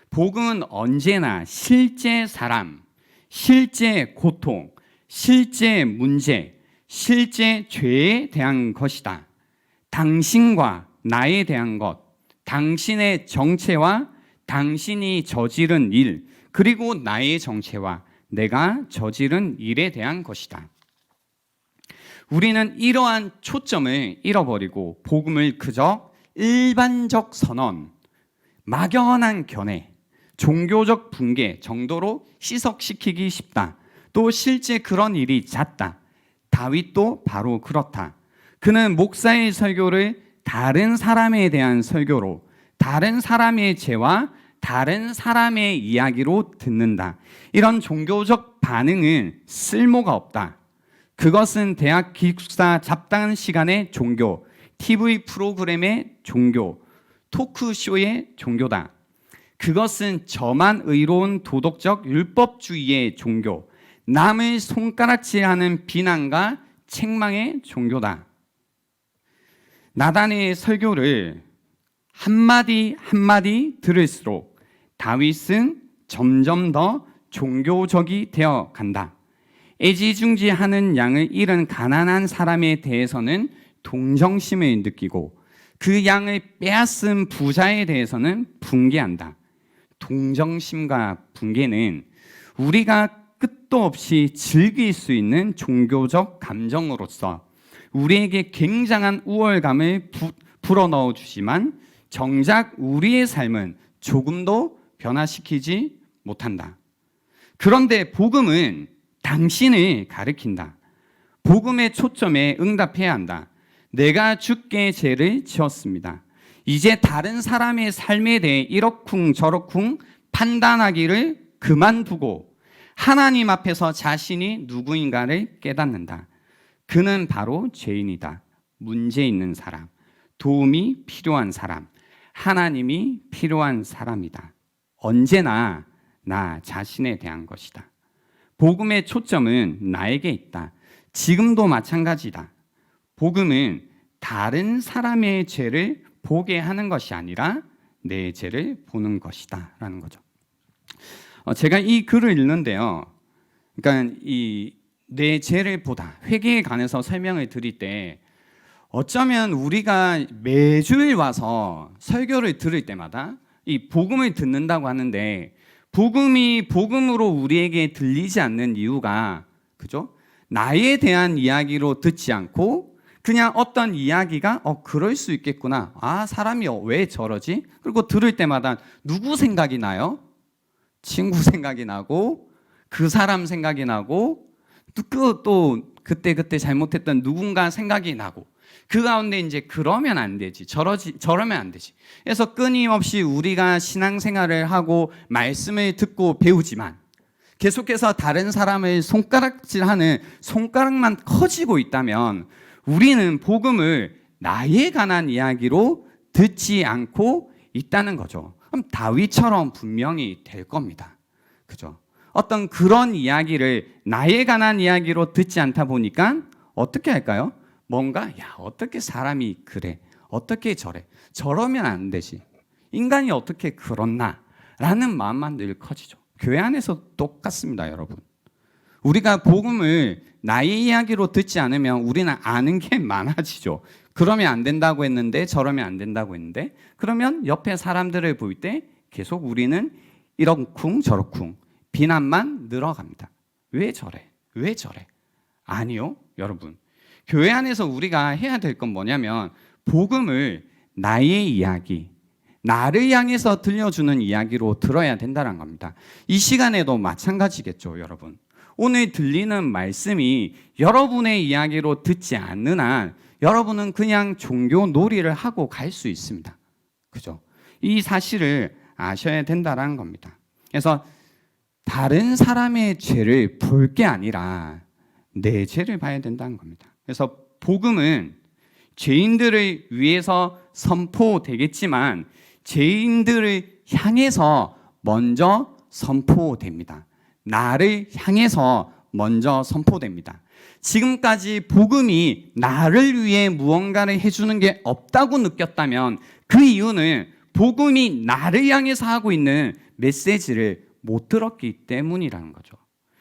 B: 복음은 언제나 실제 사람, 실제 고통, 실제 문제, 실제 죄에 대한 것이다. 당신과 나에 대한 것, 당신의 정체와 당신이 저지른 일, 그리고 나의 정체와 내가 저지른 일에 대한 것이다. 우리는 이러한 초점을 잃어버리고 복음을 그저 일반적 선언, 막연한 견해, 종교적 붕괴 정도로 희석시키기 쉽다. 또 실제 그런 일이 잦다. 다윗도 바로 그렇다. 그는 목사의 설교를 다른 사람에 대한 설교로, 다른 사람의 죄와 다른 사람의 이야기로 듣는다. 이런 종교적 반응은 쓸모가 없다. 그것은 대학 기숙사 잡담 시간의 종교, TV 프로그램의 종교, 토크쇼의 종교다. 그것은 저만 의로운 도덕적 율법주의의 종교, 남을 손가락질하는 비난과 책망의 종교다. 나단의 설교를 한마디 한마디 들을수록 다윗은 점점 더 종교적이 되어 간다. 애지중지하는 양을 잃은 가난한 사람에 대해서는 동정심을 느끼고 그 양을 빼앗은 부자에 대해서는 붕괴한다. 동정심과 붕괴는 우리가 끝도 없이 즐길 수 있는 종교적 감정으로서 우리에게 굉장한 우월감을 풀어넣어 주지만 정작 우리의 삶은 조금도 변화시키지 못한다. 그런데 복음은 당신을 가리킨다. 복음의 초점에 응답해야 한다. 내가 주께 죄를 지었습니다. 이제 다른 사람의 삶에 대해 이러쿵 저러쿵 판단하기를 그만두고 하나님 앞에서 자신이 누구인가를 깨닫는다. 그는 바로 죄인이다. 문제 있는 사람, 도움이 필요한 사람, 하나님이 필요한 사람이다. 언제나 나 자신에 대한 것이다. 복음의 초점은 나에게 있다. 지금도 마찬가지다. 복음은 다른 사람의 죄를 보게 하는 것이 아니라 내 죄를 보는 것이다 라는 거죠. 제가 이 글을 읽는데요, 그러니까 이 내 죄를 보다, 회개에 관해서 설명을 드릴 때 어쩌면 우리가 매주일 와서 설교를 들을 때마다 이 복음을 듣는다고 하는데, 복음이 복음으로 우리에게 들리지 않는 이유가, 그죠? 나에 대한 이야기로 듣지 않고 그냥 어떤 이야기가 그럴 수 있겠구나, 사람이 왜 저러지? 그리고 들을 때마다 누구 생각이 나요? 친구 생각이 나고, 그 사람 생각이 나고, 또 그때 잘못했던 누군가 생각이 나고, 그 가운데 이제 그러면 안 되지, 저러면 안 되지. 그래서 끊임없이 우리가 신앙생활을 하고 말씀을 듣고 배우지만 계속해서 다른 사람을 손가락질하는 손가락만 커지고 있다면 우리는 복음을 나에 관한 이야기로 듣지 않고 있다는 거죠. 그럼 다윗처럼 분명히 될 겁니다. 그죠? 어떤 그런 이야기를 나에 관한 이야기로 듣지 않다 보니까 어떻게 할까요? 뭔가 어떻게 사람이 그래, 어떻게 저래, 저러면 안 되지, 인간이 어떻게 그렇나 라는 마음만 늘 커지죠. 교회 안에서 똑같습니다, 여러분. 우리가 복음을 나의 이야기로 듣지 않으면 우리는 아는 게 많아지죠. 그러면 안 된다고 했는데, 저러면 안 된다고 했는데, 그러면 옆에 사람들을 볼 때 계속 우리는 이러쿵 저러쿵 비난만 늘어갑니다. 왜 저래? 왜 저래? 아니요, 여러분. 교회 안에서 우리가 해야 될 건 뭐냐면 복음을 나의 이야기, 나를 향해서 들려주는 이야기로 들어야 된다는 겁니다. 이 시간에도 마찬가지겠죠, 여러분. 오늘 들리는 말씀이 여러분의 이야기로 듣지 않는 한 여러분은 그냥 종교 놀이를 하고 갈 수 있습니다. 그죠? 이 사실을 아셔야 된다는 겁니다. 그래서 다른 사람의 죄를 볼 게 아니라 내 죄를 봐야 된다는 겁니다. 그래서 복음은 죄인들을 위해서 선포되겠지만 죄인들을 향해서 먼저 선포됩니다. 나를 향해서 먼저 선포됩니다. 지금까지 복음이 나를 위해 무언가를 해주는 게 없다고 느꼈다면 그 이유는 복음이 나를 향해서 하고 있는 메시지를 못 들었기 때문이라는 거죠.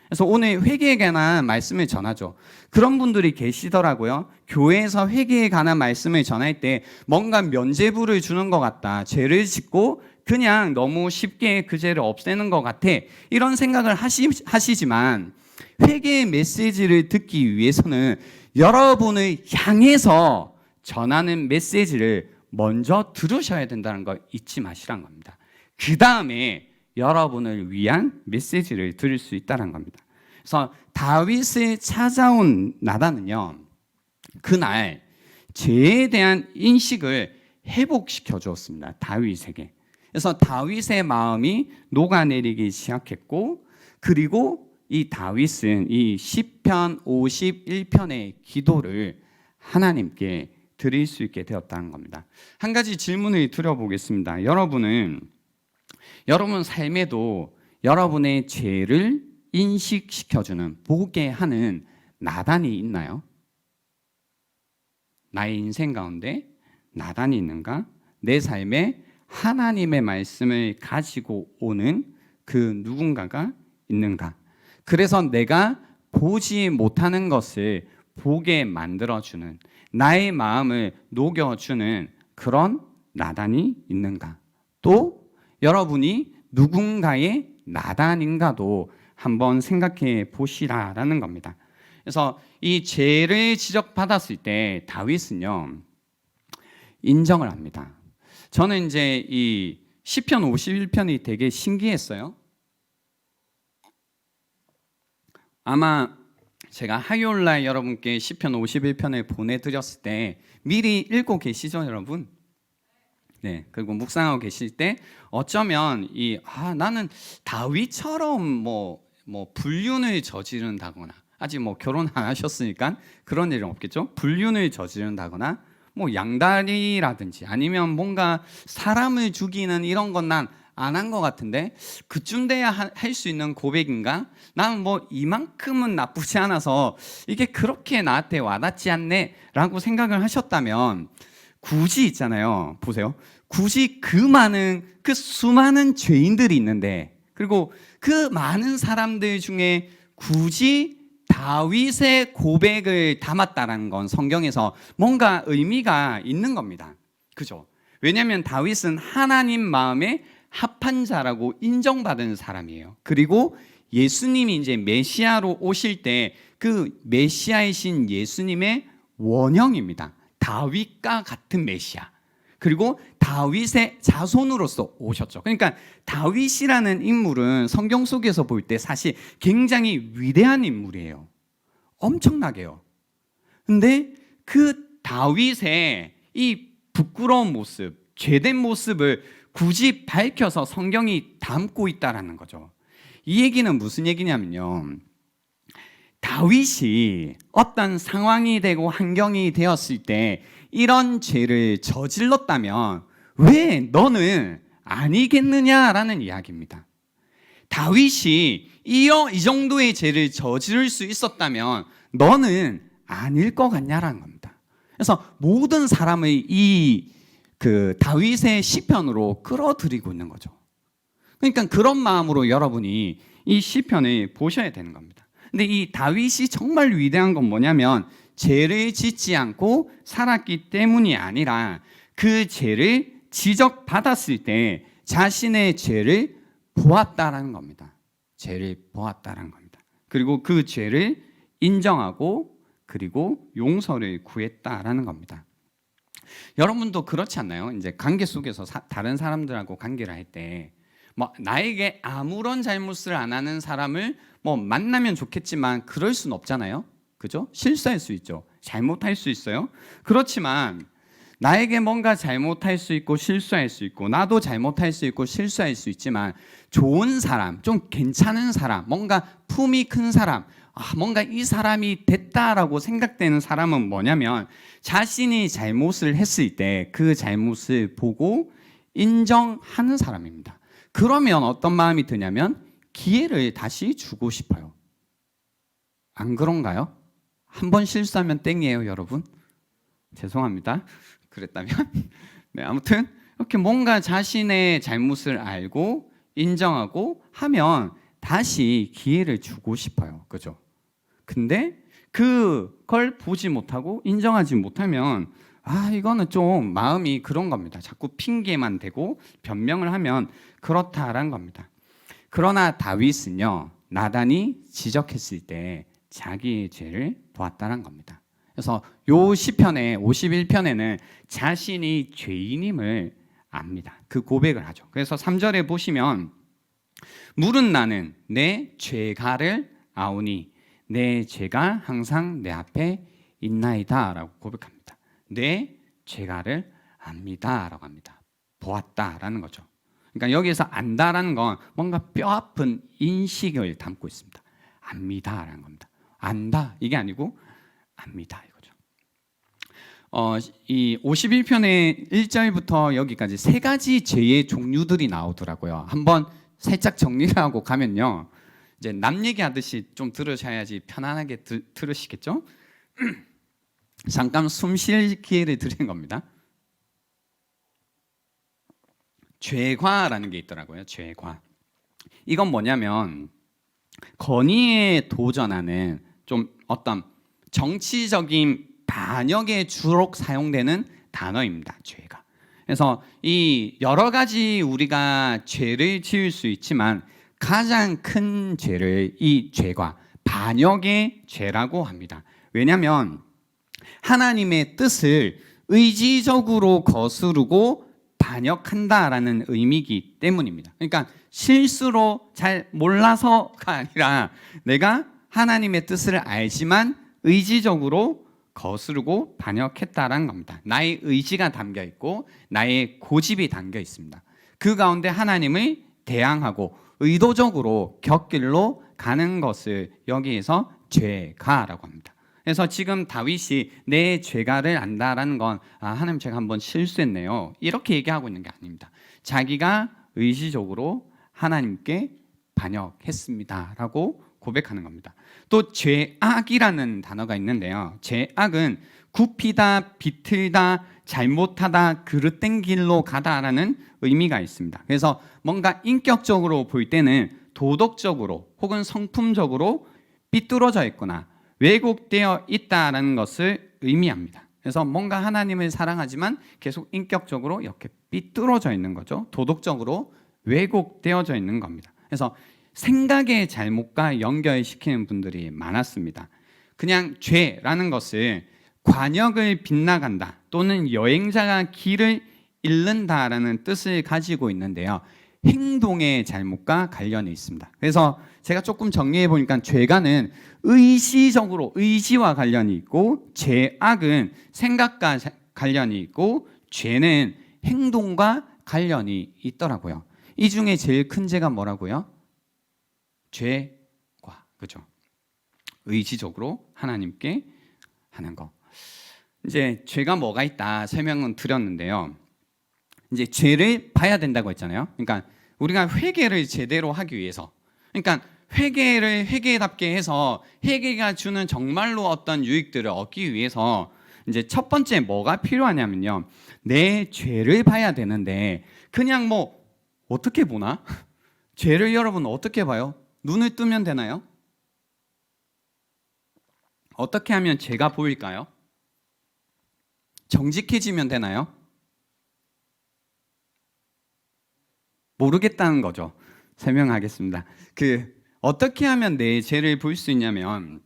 B: 그래서 오늘 회개에 관한 말씀을 전하죠. 그런 분들이 계시더라고요. 교회에서 회개에 관한 말씀을 전할 때 뭔가 면죄부를 주는 것 같다, 죄를 짓고 그냥 너무 쉽게 그 죄를 없애는 것 같아, 이런 생각을 하시지만 회개의 메시지를 듣기 위해서는 여러분을 향해서 전하는 메시지를 먼저 들으셔야 된다는 걸 잊지 마시라는 겁니다. 그 다음에 여러분을 위한 메시지를 들을 수 있다는 겁니다. 그래서 다윗을 찾아온 나단은요, 그날 죄에 대한 인식을 회복시켜 주었습니다, 다윗에게. 그래서 다윗의 마음이 녹아내리기 시작했고, 그리고 이 다윗은 이 시편 51편의 기도를 하나님께 드릴 수 있게 되었다는 겁니다. 한 가지 질문을 드려보겠습니다. 여러분 삶에도 여러분의 죄를 인식시켜주는, 보게 하는 나단이 있나요? 나의 인생 가운데 나단이 있는가? 내 삶에 하나님의 말씀을 가지고 오는 그 누군가가 있는가? 그래서 내가 보지 못하는 것을 보게 만들어주는, 나의 마음을 녹여주는 그런 나단이 있는가? 또 여러분이 누군가의 나단인가도 한번 생각해 보시라라는 겁니다. 그래서 이 죄를 지적받았을 때 다윗은요, 인정을 합니다. 저는 이제 이 시편 51편이 되게 신기했어요. 아마 제가 화요일 날 여러분께 시편 51편을 보내드렸을 때 미리 읽고 계시죠, 여러분? 네. 그리고 묵상하고 계실 때 어쩌면 나는 다윗처럼 뭐 불륜을 저지른다거나, 아직 뭐 결혼 안 하셨으니까 그런 일은 없겠죠. 불륜을 저지른다거나 뭐 양다리라든지 아니면 뭔가 사람을 죽이는 이런 건 난 안 한 것 같은데 그쯤 돼야 할 수 있는 고백인가? 나는 뭐 이만큼은 나쁘지 않아서 이게 그렇게 나한테 와닿지 않네 라고 생각을 하셨다면, 굳이 있잖아요, 보세요, 굳이 그 수많은 죄인들이 있는데, 그리고 그 많은 사람들 중에 굳이 다윗의 고백을 담았다라는 건 성경에서 뭔가 의미가 있는 겁니다. 그죠? 왜냐하면 다윗은 하나님 마음에 합한 자라고 인정받은 사람이에요. 그리고 예수님이 이제 메시아로 오실 때 그 메시아이신 예수님의 원형입니다. 다윗과 같은 메시아. 그리고 다윗의 자손으로서 오셨죠. 그러니까 다윗이라는 인물은 성경 속에서 볼 때 사실 굉장히 위대한 인물이에요. 엄청나게요. 근데 그 다윗의 이 부끄러운 모습, 죄된 모습을 굳이 밝혀서 성경이 담고 있다라는 거죠. 이 얘기는 무슨 얘기냐면요, 다윗이 어떤 상황이 되고 환경이 되었을 때 이런 죄를 저질렀다면 왜 너는 아니겠느냐라는 이야기입니다. 다윗이 이 정도의 죄를 저지를 수 있었다면 너는 아닐 것 같냐라는 겁니다. 그래서 모든 사람의 그 다윗의 시편으로 끌어들이고 있는 거죠. 그러니까 그런 마음으로 여러분이 이 시편을 보셔야 되는 겁니다. 근데 이 다윗이 정말 위대한 건 뭐냐면 죄를 짓지 않고 살았기 때문이 아니라 그 죄를 지적받았을 때 자신의 죄를 보았다라는 겁니다. 죄를 보았다라는 겁니다. 그리고 그 죄를 인정하고 그리고 용서를 구했다라는 겁니다. 여러분도 그렇지 않나요? 이제 관계 속에서 다른 사람들하고 관계를 할 때 뭐 나에게 아무런 잘못을 안 하는 사람을 뭐 만나면 좋겠지만 그럴 수는 없잖아요. 그죠? 실수할 수 있죠. 잘못할 수 있어요. 그렇지만 나에게 뭔가 잘못할 수 있고 실수할 수 있고 나도 잘못할 수 있고 실수할 수 있지만 좋은 사람, 좀 괜찮은 사람, 뭔가 품이 큰 사람, 뭔가 이 사람이 됐다라고 생각되는 사람은 뭐냐면 자신이 잘못을 했을 때 그 잘못을 보고 인정하는 사람입니다. 그러면 어떤 마음이 드냐면 기회를 다시 주고 싶어요. 안 그런가요? 한 번 실수하면 땡이에요, 여러분. 죄송합니다. 그랬다면 네, 아무튼 이렇게 뭔가 자신의 잘못을 알고 인정하고 하면 다시 기회를 주고 싶어요. 그죠? 근데 그걸 보지 못하고 인정하지 못하면 이거는 좀 마음이 그런 겁니다. 자꾸 핑계만 대고 변명을 하면 그렇다라는 겁니다. 그러나 다윗은요, 나단이 지적했을 때 자기의 죄를 보았다는 겁니다. 그래서 요 시편의 51편에는 자신이 죄인임을 압니다. 그 고백을 하죠. 그래서 3절에 보시면 물은 나는 내 죄가를 아오니 내 죄가 항상 내 앞에 있나이다 라고 고백합니다. 내 죄가를 압니다 라고 합니다. 보았다라는 거죠. 그러니까 여기서 안다라는 건 뭔가 뼈아픈 인식을 담고 있습니다. 압니다라는 겁니다. 안다 이게 아니고 압니다 이거죠. 이 51편의 1절부터 여기까지 세 가지 죄의 종류들이 나오더라고요. 한번 살짝 정리를 하고 가면요, 이제 남 얘기하듯이 좀 들으셔야지 편안하게 들으시겠죠? 잠깐 숨 쉴 기회를 드리는 겁니다. 죄과라는 게 있더라고요. 죄과. 이건 뭐냐면 건의에 도전하는 좀 어떤 정치적인 반역에 주로 사용되는 단어입니다. 죄가. 그래서 이 여러 가지 우리가 죄를 지을 수 있지만 가장 큰 죄를 이 죄가 반역의 죄라고 합니다. 왜냐하면 하나님의 뜻을 의지적으로 거스르고 반역한다라는 의미이기 때문입니다. 그러니까 실수로 잘 몰라서가 아니라 내가 하나님의 뜻을 알지만 의지적으로 거스르고 반역했다라는 겁니다. 나의 의지가 담겨 있고 나의 고집이 담겨 있습니다. 그 가운데 하나님을 대항하고 의도적으로 곁길로 가는 것을 여기에서 죄가라고 합니다. 그래서 지금 다윗이 내 죄가를 안다라는 건 하나님 제가 한번 실수했네요 이렇게 얘기하고 있는 게 아닙니다. 자기가 의지적으로 하나님께 반역했습니다라고 고백하는 겁니다. 또 죄악이라는 단어가 있는데요. 죄악은 굽히다, 비틀다, 잘못하다, 그릇된 길로 가다라는 의미가 있습니다. 그래서 뭔가 인격적으로 볼 때는 도덕적으로 혹은 성품적으로 삐뚤어져 있거나 왜곡되어 있다라는 것을 의미합니다. 그래서 뭔가 하나님을 사랑하지만 계속 인격적으로 이렇게 삐뚤어져 있는 거죠. 도덕적으로 왜곡되어져 있는 겁니다. 그래서 생각의 잘못과 연결시키는 분들이 많았습니다. 그냥 죄라는 것을 관역을 빗나간다 또는 여행자가 길을 잃는다라는 뜻을 가지고 있는데요. 행동의 잘못과 관련이 있습니다. 그래서 제가 조금 정리해 보니까 죄가는 의지적으로 의지와 관련이 있고 죄악은 생각과 관련이 있고 죄는 행동과 관련이 있더라고요. 이 중에 제일 큰 죄가 뭐라고요? 죄과, 그죠? 의지적으로 하나님께 하는 거. 이제 죄가 뭐가 있다 설명은 드렸는데요. 이제 죄를 봐야 된다고 했잖아요. 그러니까 우리가 회개를 제대로 하기 위해서, 그러니까 회개를 회개답게 해서 회개가 주는 정말로 어떤 유익들을 얻기 위해서 이제 첫 번째 뭐가 필요하냐면요. 내 죄를 봐야 되는데 그냥 뭐 어떻게 보나? 죄를 여러분 어떻게 봐요? 눈을 뜨면 되나요? 어떻게 하면 죄가 보일까요? 정직해지면 되나요? 모르겠다는 거죠. 설명하겠습니다. 어떻게 하면 내 죄를 볼 수 있냐면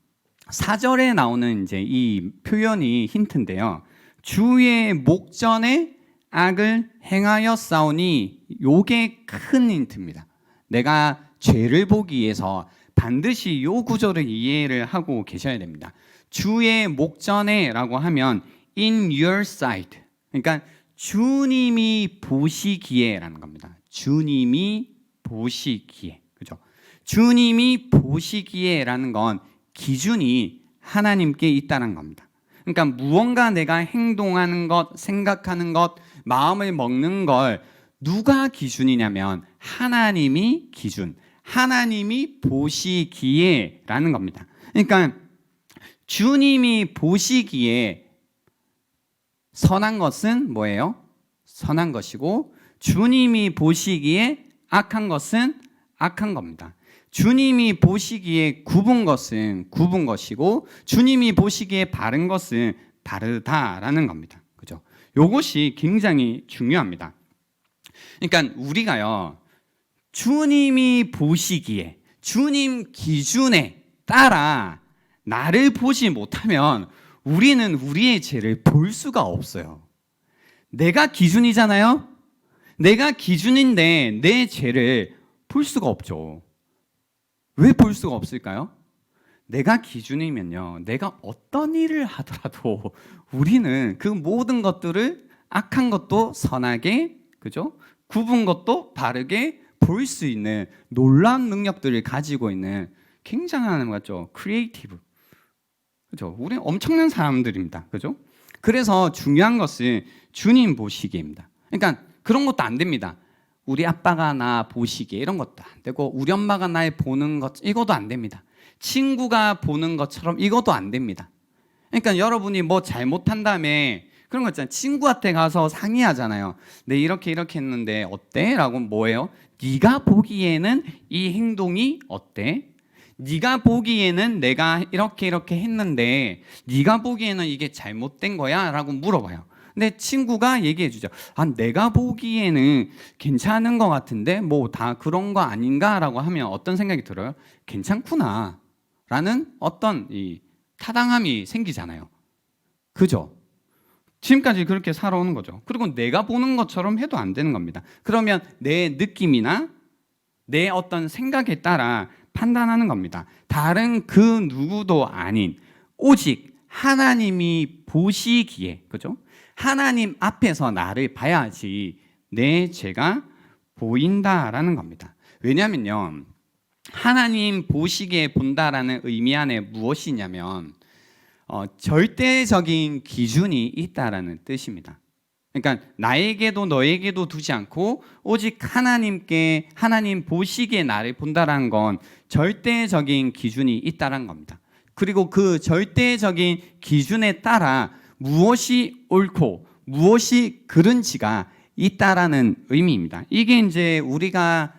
B: 4절에 나오는 이제 이 표현이 힌트인데요. 주의 목전에 악을 행하여 싸우니 요게 큰 힌트입니다. 내가 죄를 보기 위해서 반드시 요 구절을 이해를 하고 계셔야 됩니다. 주의 목전에라고 하면 in your sight. 그러니까 주님이 보시기에라는 겁니다. 주님이 보시기에. 그죠? 주님이 보시기에라는 건 기준이 하나님께 있다는 겁니다. 그러니까 무언가 내가 행동하는 것, 생각하는 것, 마음을 먹는 걸 누가 기준이냐면 하나님이 기준, 하나님이 보시기에라는 겁니다. 그러니까 주님이 보시기에 선한 것은 뭐예요? 선한 것이고 주님이 보시기에 악한 것은 악한 겁니다. 주님이 보시기에 굽은 것은 굽은 것이고 주님이 보시기에 바른 것은 바르다라는 겁니다. 그죠? 요것이 굉장히 중요합니다. 그러니까 우리가요. 주님이 보시기에 주님 기준에 따라 나를 보지 못하면 우리는 우리의 죄를 볼 수가 없어요. 내가 기준이잖아요. 내가 기준인데 내 죄를 볼 수가 없죠. 왜 볼 수가 없을까요? 내가 기준이면요. 내가 어떤 일을 하더라도 우리는 그 모든 것들을 악한 것도 선하게, 그죠? 굽은 것도 바르게 볼 수 있는 놀라운 능력들을 가지고 있는 굉장한 거죠. 크리에이티브. 그죠? 우리 엄청난 사람들입니다. 그죠? 그래서 중요한 것은 주님 보시기입니다. 그러니까 그런 것도 안 됩니다. 우리 아빠가 나 보시기에 이런 것도 안 되고 우리 엄마가 날 보는 것 이것도 안 됩니다. 친구가 보는 것처럼 이것도 안 됩니다. 그러니까 여러분이 뭐 잘못한 다음에 그런 거 있잖아요. 친구한테 가서 상의하잖아요. 네, 이렇게 했는데 어때? 라고 뭐예요? 네가 보기에는 이 행동이 어때? 네가 보기에는 내가 이렇게 했는데 네가 보기에는 이게 잘못된 거야? 라고 물어봐요. 근데 친구가 얘기해 주죠. 내가 보기에는 괜찮은 것 같은데 뭐 다 그런 거 아닌가? 라고 하면 어떤 생각이 들어요? 괜찮구나 라는 어떤 이 타당함이 생기잖아요. 그죠? 지금까지 그렇게 살아오는 거죠. 그리고 내가 보는 것처럼 해도 안 되는 겁니다. 그러면 내 느낌이나 내 어떤 생각에 따라 판단하는 겁니다. 다른 그 누구도 아닌 오직 하나님이 보시기에, 그죠? 하나님 앞에서 나를 봐야지 내 죄가 보인다라는 겁니다. 왜냐면요, 하나님 보시기에 본다라는 의미 안에 무엇이냐면 절대적인 기준이 있다라는 뜻입니다. 그러니까 나에게도 너에게도 두지 않고 오직 하나님께, 하나님 보시기에 나를 본다라는 건 절대적인 기준이 있다라는 겁니다. 그리고 그 절대적인 기준에 따라 무엇이 옳고 무엇이 그른지가 있다라는 의미입니다. 이게 이제 우리가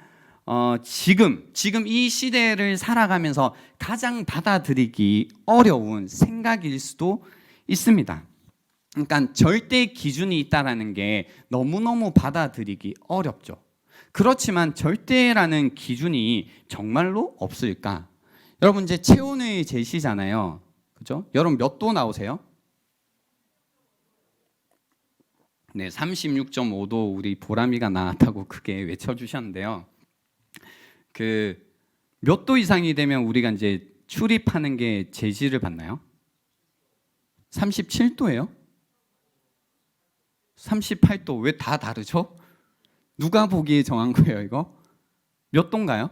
B: 지금 이 시대를 살아가면서 가장 받아들이기 어려운 생각일 수도 있습니다. 그러니까 절대 기준이 있다라는 게 너무너무 받아들이기 어렵죠. 그렇지만 절대라는 기준이 정말로 없을까? 여러분 이제 체온의 제시잖아요. 그죠? 여러분 몇 도 나오세요? 네, 36.5도 우리 보람이가 나왔다고 크게 외쳐주셨는데요. 그 몇 도 이상이 되면 우리가 이제 출입하는 게 제지를 받나요? 37도예요? 38도. 왜 다 다르죠? 누가 보기에 정한 거예요, 이거? 몇 도인가요?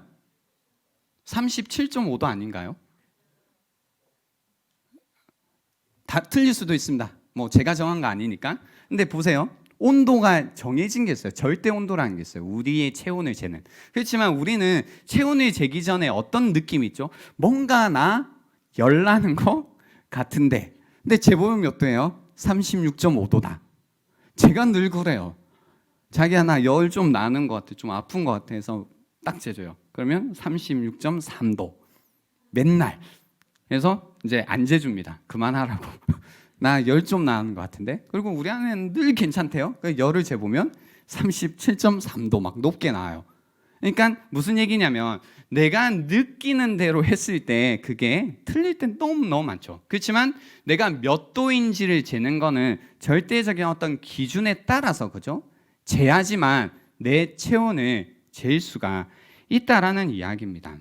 B: 37.5도 아닌가요? 다 틀릴 수도 있습니다. 뭐 제가 정한 거 아니니까. 근데 보세요. 온도가 정해진 게 있어요. 절대 온도라는 게 있어요. 우리의 체온을 재는. 그렇지만 우리는 체온을 재기 전에 어떤 느낌이 있죠? 뭔가 나 열나는 거 같은데. 근데 재보면 몇 도예요? 36.5도다. 제가 늘 그래요. 자기야 나 열 좀 나는 것 같아. 좀 아픈 것 같아 해서 딱 재줘요. 그러면 36.3도. 맨날. 그래서 이제 안 재줍니다. 그만하라고. 나 열 좀 나는 것 같은데. 그리고 우리 아내는 늘 괜찮대요. 열을 재보면 37.3도 막 높게 나와요. 그러니까 무슨 얘기냐면 내가 느끼는 대로 했을 때 그게 틀릴 땐 너무 많죠. 그렇지만 내가 몇 도인지를 재는 거는 절대적인 어떤 기준에 따라서, 그죠? 재야지만 내 체온을 잴 수가 있다라는 이야기입니다.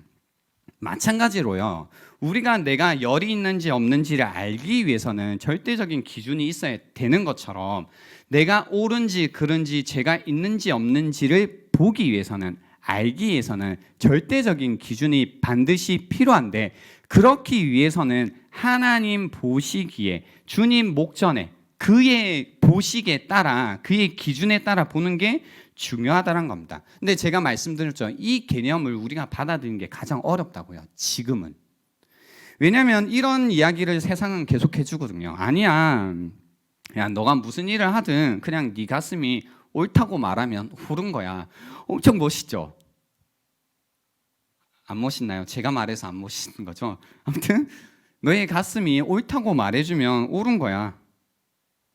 B: 마찬가지로요, 우리가 내가 열이 있는지 없는지를 알기 위해서는 절대적인 기준이 있어야 되는 것처럼 내가 옳은지 그른지 죄가 있는지 없는지를 보기 위해서는, 알기 위해서는 절대적인 기준이 반드시 필요한데, 그렇기 위해서는 하나님 보시기에, 주님 목전에 그의 보시기에 따라, 그의 기준에 따라 보는 게 중요하다는 겁니다. 근데 제가 말씀드렸죠. 이 개념을 우리가 받아들이는 게 가장 어렵다고요. 지금은. 왜냐하면 이런 이야기를 세상은 계속 해주거든요. 아니야, 야 너가 무슨 일을 하든 그냥 네 가슴이 옳다고 말하면 옳은 거야. 엄청 멋있죠? 안 멋있나요? 제가 말해서 안 멋있는 거죠. 아무튼 너의 가슴이 옳다고 말해주면 옳은 거야.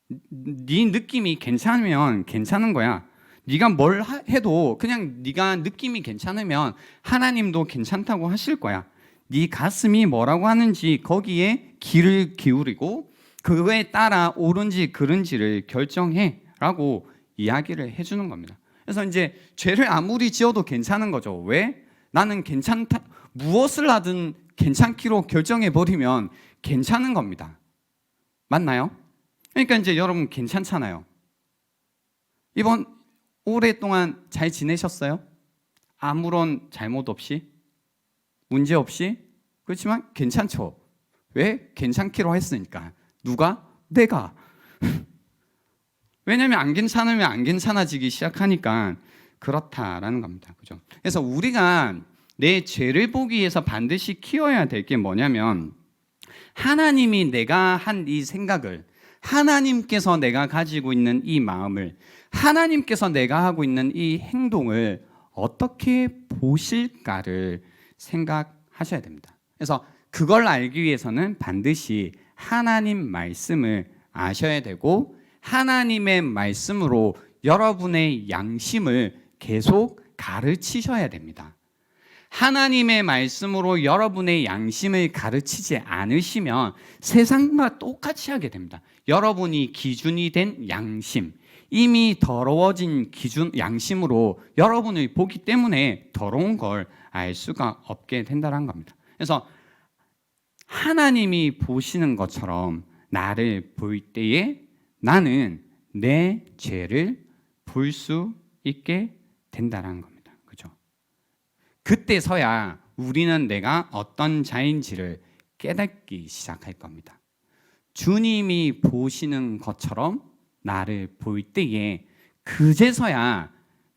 B: 네 느낌이 괜찮으면 괜찮은 거야. 네가 뭘 해도 그냥 네가 느낌이 괜찮으면 하나님도 괜찮다고 하실 거야. 네 가슴이 뭐라고 하는지 거기에 귀를 기울이고 그거에 따라 옳은지 그른지를 결정해 라고 이야기를 해주는 겁니다. 그래서 이제 죄를 아무리 지어도 괜찮은 거죠. 왜? 나는 괜찮다, 무엇을 하든 괜찮기로 결정해버리면 괜찮은 겁니다. 맞나요? 그러니까 이제 여러분 괜찮잖아요. 이번 오랫동안 잘 지내셨어요? 아무런 잘못 없이? 문제 없이? 그렇지만 괜찮죠. 왜? 괜찮기로 했으니까. 누가? 내가. 왜냐하면 안 괜찮으면 안 괜찮아지기 시작하니까 그렇다라는 겁니다. 그죠? 그래서 우리가 내 죄를 보기 위해서 반드시 키워야 될 게 뭐냐면, 하나님이 내가 한 이 생각을, 하나님께서 내가 가지고 있는 이 마음을, 하나님께서 내가 하고 있는 이 행동을 어떻게 보실까를 생각하셔야 됩니다. 그래서 그걸 알기 위해서는 반드시 하나님 말씀을 아셔야 되고, 하나님의 말씀으로 여러분의 양심을 계속 가르치셔야 됩니다. 하나님의 말씀으로 여러분의 양심을 가르치지 않으시면 세상과 똑같이 하게 됩니다. 여러분이 기준이 된 양심, 이미 더러워진 기준 양심으로 여러분을 보기 때문에 더러운 걸 알 수가 없게 된다는 겁니다. 그래서 하나님이 보시는 것처럼 나를 볼 때에 나는 내 죄를 볼 수 있게 된다는 겁니다. 그죠? 그때서야 우리는 내가 어떤 자인지를 깨닫기 시작할 겁니다. 주님이 보시는 것처럼 나를 볼 때에 그제서야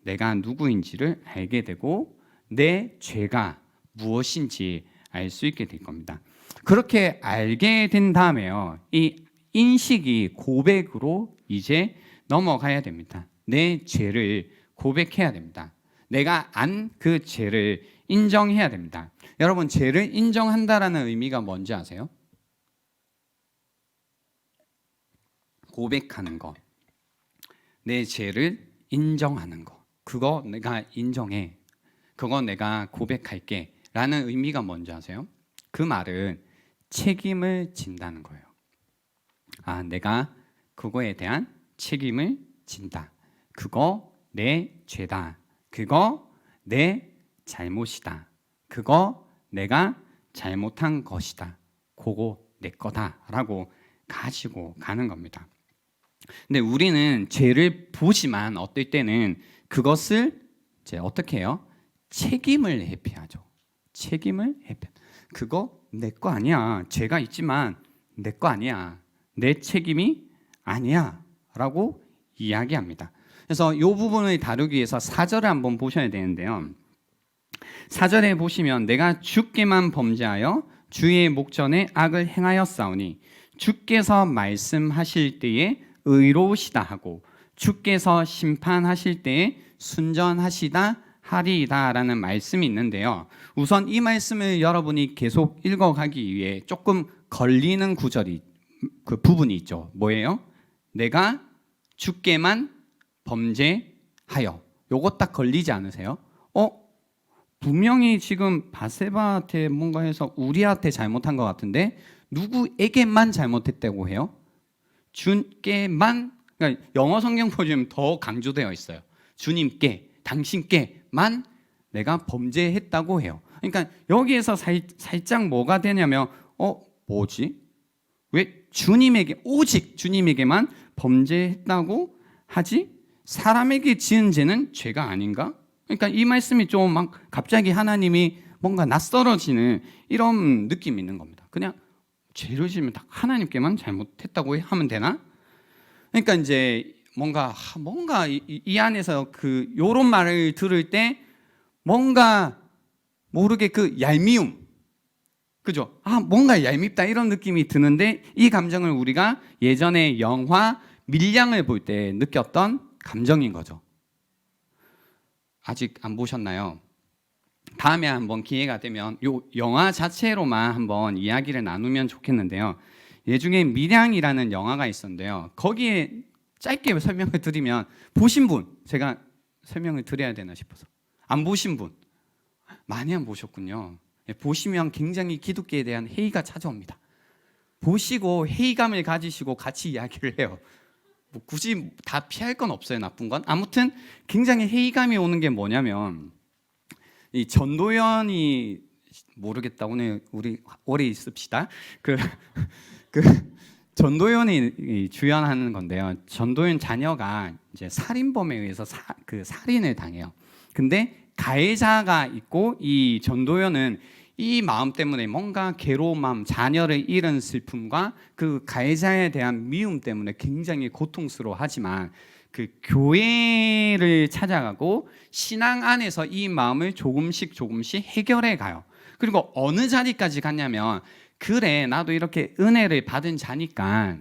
B: 내가 누구인지를 알게 되고 내 죄가 무엇인지 알 수 있게 될 겁니다. 그렇게 알게 된 다음에요, 이 인식이 고백으로 이제 넘어가야 됩니다. 내 죄를 고백해야 됩니다. 내가 안 그 죄를 인정해야 됩니다. 여러분, 죄를 인정한다라는 의미가 뭔지 아세요? 고백하는 거, 내 죄를 인정하는 거, 그거 내가 인정해, 그거 내가 고백할게 라는 의미가 뭔지 아세요? 그 말은 책임을 진다는 거예요. 아, 내가 그거에 대한 책임을 진다. 그거 내 죄다. 그거 내 잘못이다. 그거 내가 잘못한 것이다. 그거 내 거다라고 가지고 가는 겁니다. 근데 우리는 죄를 보지만 어떨 때는 그것을 이제 어떻게 해요? 책임을 회피하죠. 책임을 회피. 그거 내 거 아니야. 죄가 있지만 내 거 아니야. 내 책임이 아니야. 라고 이야기합니다. 그래서 이 부분을 다루기 위해서 4절을 한번 보셔야 되는데요. 4절에 보시면 내가 주께만 범죄하여 주의 목전에 악을 행하였사오니 주께서 말씀하실 때에 의로우시다 하고 주께서 심판하실 때에 순전하시다 하리이다라는 말씀이 있는데요. 우선 이 말씀을 여러분이 계속 읽어가기 위해 조금 걸리는 구절이 그 부분이 있죠. 뭐예요? 내가 주께만 범죄하여. 요거 딱 걸리지 않으세요? 분명히 지금 바세바한테 뭔가 해서 우리한테 잘못한 것 같은데 누구에게만 잘못했다고 해요? 주께만. 그러니까 영어 성경 보시면 더 강조되어 있어요. 주님께, 당신께만 내가 범죄했다고 해요. 그러니까 여기에서 살짝 뭐가 되냐면 뭐지? 왜 주님에게, 오직 주님에게만 범죄했다고 하지? 사람에게 지은 죄는 죄가 아닌가? 그러니까 이 말씀이 좀 막 갑자기 하나님이 뭔가 낯설어지는 이런 느낌이 있는 겁니다. 그냥 죄를 지으면 다 하나님께만 잘못했다고 하면 되나? 그러니까 이제 뭔가 이 안에서 그 요런 말을 들을 때 뭔가 모르게 그 얄미움, 그죠? 뭔가 얄밉다 이런 느낌이 드는데 이 감정을 우리가 예전에 영화 밀양을 볼 때 느꼈던 감정인 거죠. 아직 안 보셨나요? 다음에 한번 기회가 되면 요 영화 자체로만 한번 이야기를 나누면 좋겠는데요. 예중에 밀양이라는 영화가 있었는데요. 거기에 짧게 설명을 드리면, 보신 분, 제가 설명을 드려야 되나 싶어서 안 보신 분 많이 안 보셨군요. 보시면 굉장히 기독교에 대한 회의가 찾아옵니다. 보시고 회의감을 가지시고 같이 이야기를 해요. 뭐 굳이 다 피할 건 없어요. 나쁜 건. 아무튼 굉장히 회의감이 오는 게 뭐냐면, 이 전도연이 모르겠다. 오늘 우리 오래 있읍시다. 그 전도연이 주연하는 건데요. 전도연 자녀가 이제 살인범에 의해서 살인을 당해요. 근데 가해자가 있고 이 전도연은 이 마음 때문에 뭔가 괴로운 마음, 자녀를 잃은 슬픔과 그 가해자에 대한 미움 때문에 굉장히 고통스러워하지만 그 교회를 찾아가고 신앙 안에서 이 마음을 조금씩 해결해 가요. 그리고 어느 자리까지 갔냐면, 그래 나도 이렇게 은혜를 받은 자니까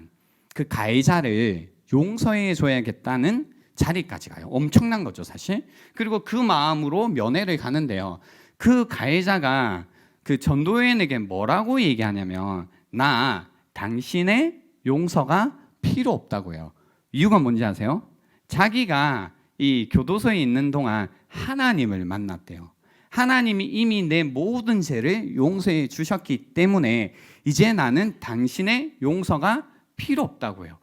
B: 그 가해자를 용서해 줘야겠다는 자리까지 가요. 엄청난 거죠 사실. 그리고 그 마음으로 면회를 가는데요. 그 가해자가 그 전도연에게 뭐라고 얘기하냐면, 나 당신의 용서가 필요 없다고 해요. 이유가 뭔지 아세요? 자기가 이 교도소에 있는 동안 하나님을 만났대요. 하나님이 이미 내 모든 죄를 용서해 주셨기 때문에 이제 나는 당신의 용서가 필요 없다고요.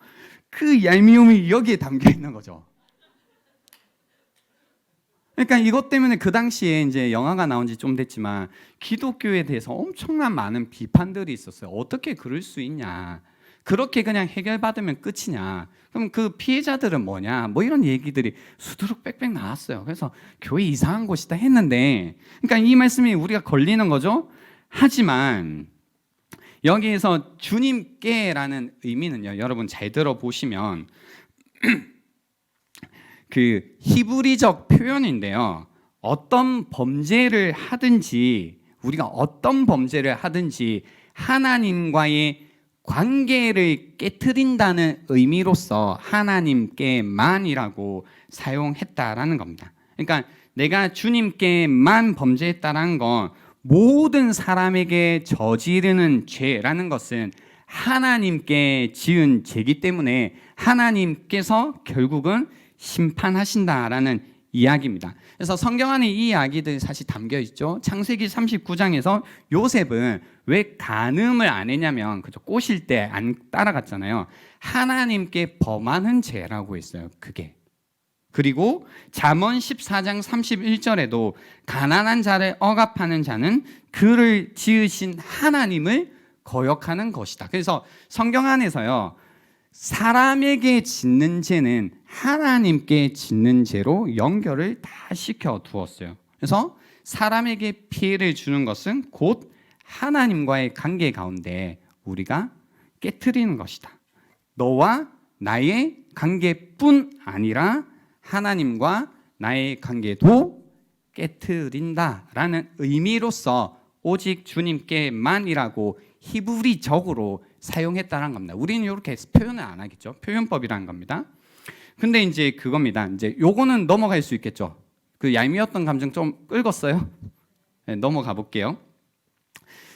B: 그 얄미움이 여기에 담겨 있는 거죠. 그러니까 이것 때문에 그 당시에 이제 영화가 나온 지 좀 됐지만 기독교에 대해서 엄청난 많은 비판들이 있었어요. 어떻게 그럴 수 있냐? 그렇게 그냥 해결받으면 끝이냐? 그럼 그 피해자들은 뭐냐? 뭐 이런 얘기들이 수두룩 빽빽 나왔어요. 그래서 교회 이상한 곳이다 했는데, 그러니까 이 말씀이 우리가 걸리는 거죠. 하지만 여기에서 주님께라는 의미는요, 여러분 잘 들어보시면 그 히브리적 표현인데요. 어떤 범죄를 하든지, 우리가 어떤 범죄를 하든지 하나님과의 관계를 깨트린다는 의미로서 하나님께만이라고 사용했다라는 겁니다. 그러니까 내가 주님께만 범죄했다라는 건 모든 사람에게 저지르는 죄라는 것은 하나님께 지은 죄이기 때문에 하나님께서 결국은 심판하신다라는 이야기입니다. 그래서 성경 안에 이 이야기들이 사실 담겨 있죠. 창세기 39장에서 요셉은 왜 간음을 안 했냐면 그죠, 꼬실 때 안 따라갔잖아요. 하나님께 범하는 죄라고 했어요. 그게. 그리고 잠언 14장 31절에도 가난한 자를 억압하는 자는 그를 지으신 하나님을 거역하는 것이다. 그래서 성경 안에서요, 사람에게 짓는 죄는 하나님께 짓는 죄로 연결을 다 시켜 두었어요. 그래서 사람에게 피해를 주는 것은 곧 하나님과의 관계 가운데 우리가 깨트리는 것이다. 너와 나의 관계뿐 아니라 하나님과 나의 관계도 깨트린다라는 의미로서 오직 주님께만이라고 히브리적으로 사용했다는 겁니다. 우리는 이렇게 표현을 안 하겠죠. 표현법이라는 겁니다. 근데 이제 그겁니다. 이제 요거는 넘어갈 수 있겠죠. 그 얄미웠던 감정 좀 긁었어요. 네, 넘어가 볼게요.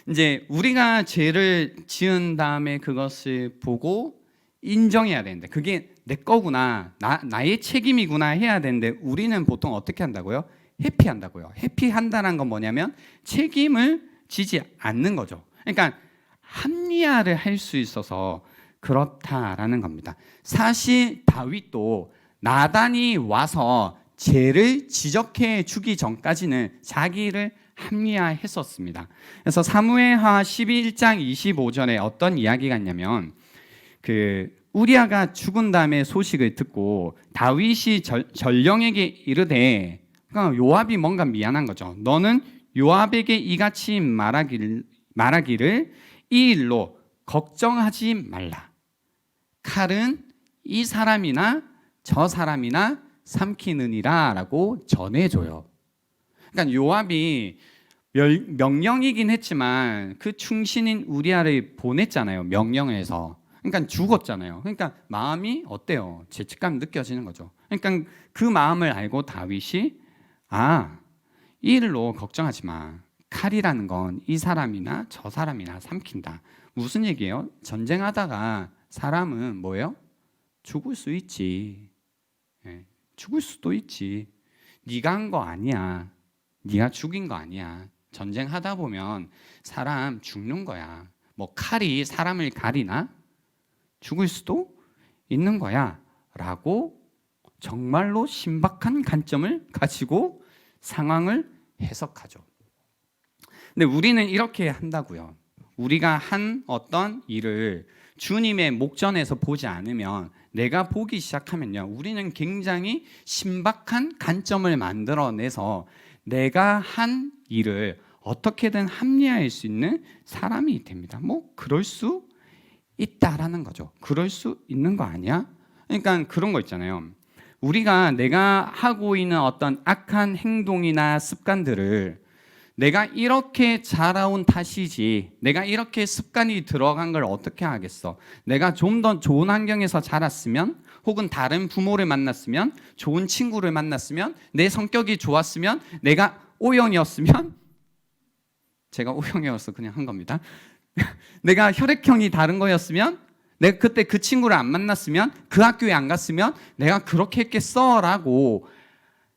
B: 이제 우리가 죄를 지은 다음에 그것을 보고 인정해야 되는데 그게 내 거구나, 나의 책임이구나 해야 되는데 우리는 보통 어떻게 한다고요? 회피한다고요. 회피한다는 건 뭐냐면 책임을 지지 않는 거죠. 그러니까 합리화를 할 수 있어서 그렇다라는 겁니다. 사실 다윗도 나단이 와서 죄를 지적해 주기 전까지는 자기를 합리화했었습니다. 그래서 사무엘하 11장 25절에 어떤 이야기가 있냐면 그 우리아가 죽은 다음에 소식을 듣고 다윗이 전령에게 이르되, 그러니까 요압이 뭔가 미안한 거죠. 너는 요압에게 이같이 말하기를 이 일로 걱정하지 말라. 칼은 이 사람이나 저 사람이나 삼키느니라 라고 전해줘요. 그러니까 요압이 명령이긴 했지만 그 충신인 우리아를 보냈잖아요. 명령해서. 그러니까 죽었잖아요. 그러니까 마음이 어때요? 죄책감 느껴지는 거죠. 그러니까 그 마음을 알고 다윗이 이 일로 걱정하지 마. 칼이라는 건 이 사람이나 저 사람이나 삼킨다. 무슨 얘기예요? 전쟁하다가 사람은 뭐예요? 죽을 수 있지. 죽을 수도 있지. 네가 한 거 아니야. 네가 죽인 거 아니야. 전쟁하다 보면 사람 죽는 거야. 뭐 칼이 사람을 가리나? 죽을 수도 있는 거야. 라고 정말로 신박한 관점을 가지고 상황을 해석하죠. 근데 우리는 이렇게 한다고요. 우리가 한 어떤 일을 주님의 목전에서 보지 않으면 내가 보기 시작하면요, 우리는 굉장히 신박한 관점을 만들어내서 내가 한 일을 어떻게든 합리화할 수 있는 사람이 됩니다. 뭐 그럴 수 있다라는 거죠. 그럴 수 있는 거 아니야? 그러니까 그런 거 있잖아요. 우리가 내가 하고 있는 어떤 악한 행동이나 습관들을 내가 이렇게 자라온 탓이지, 내가 이렇게 습관이 들어간 걸 어떻게 하겠어? 내가 좀 더 좋은 환경에서 자랐으면, 혹은 다른 부모를 만났으면, 좋은 친구를 만났으면, 내 성격이 좋았으면, 내가 O형이었으면, 제가 O형이어서 그냥 한 겁니다. 내가 혈액형이 다른 거였으면, 내가 그때 그 친구를 안 만났으면, 그 학교에 안 갔으면 내가 그렇게 했겠어 라고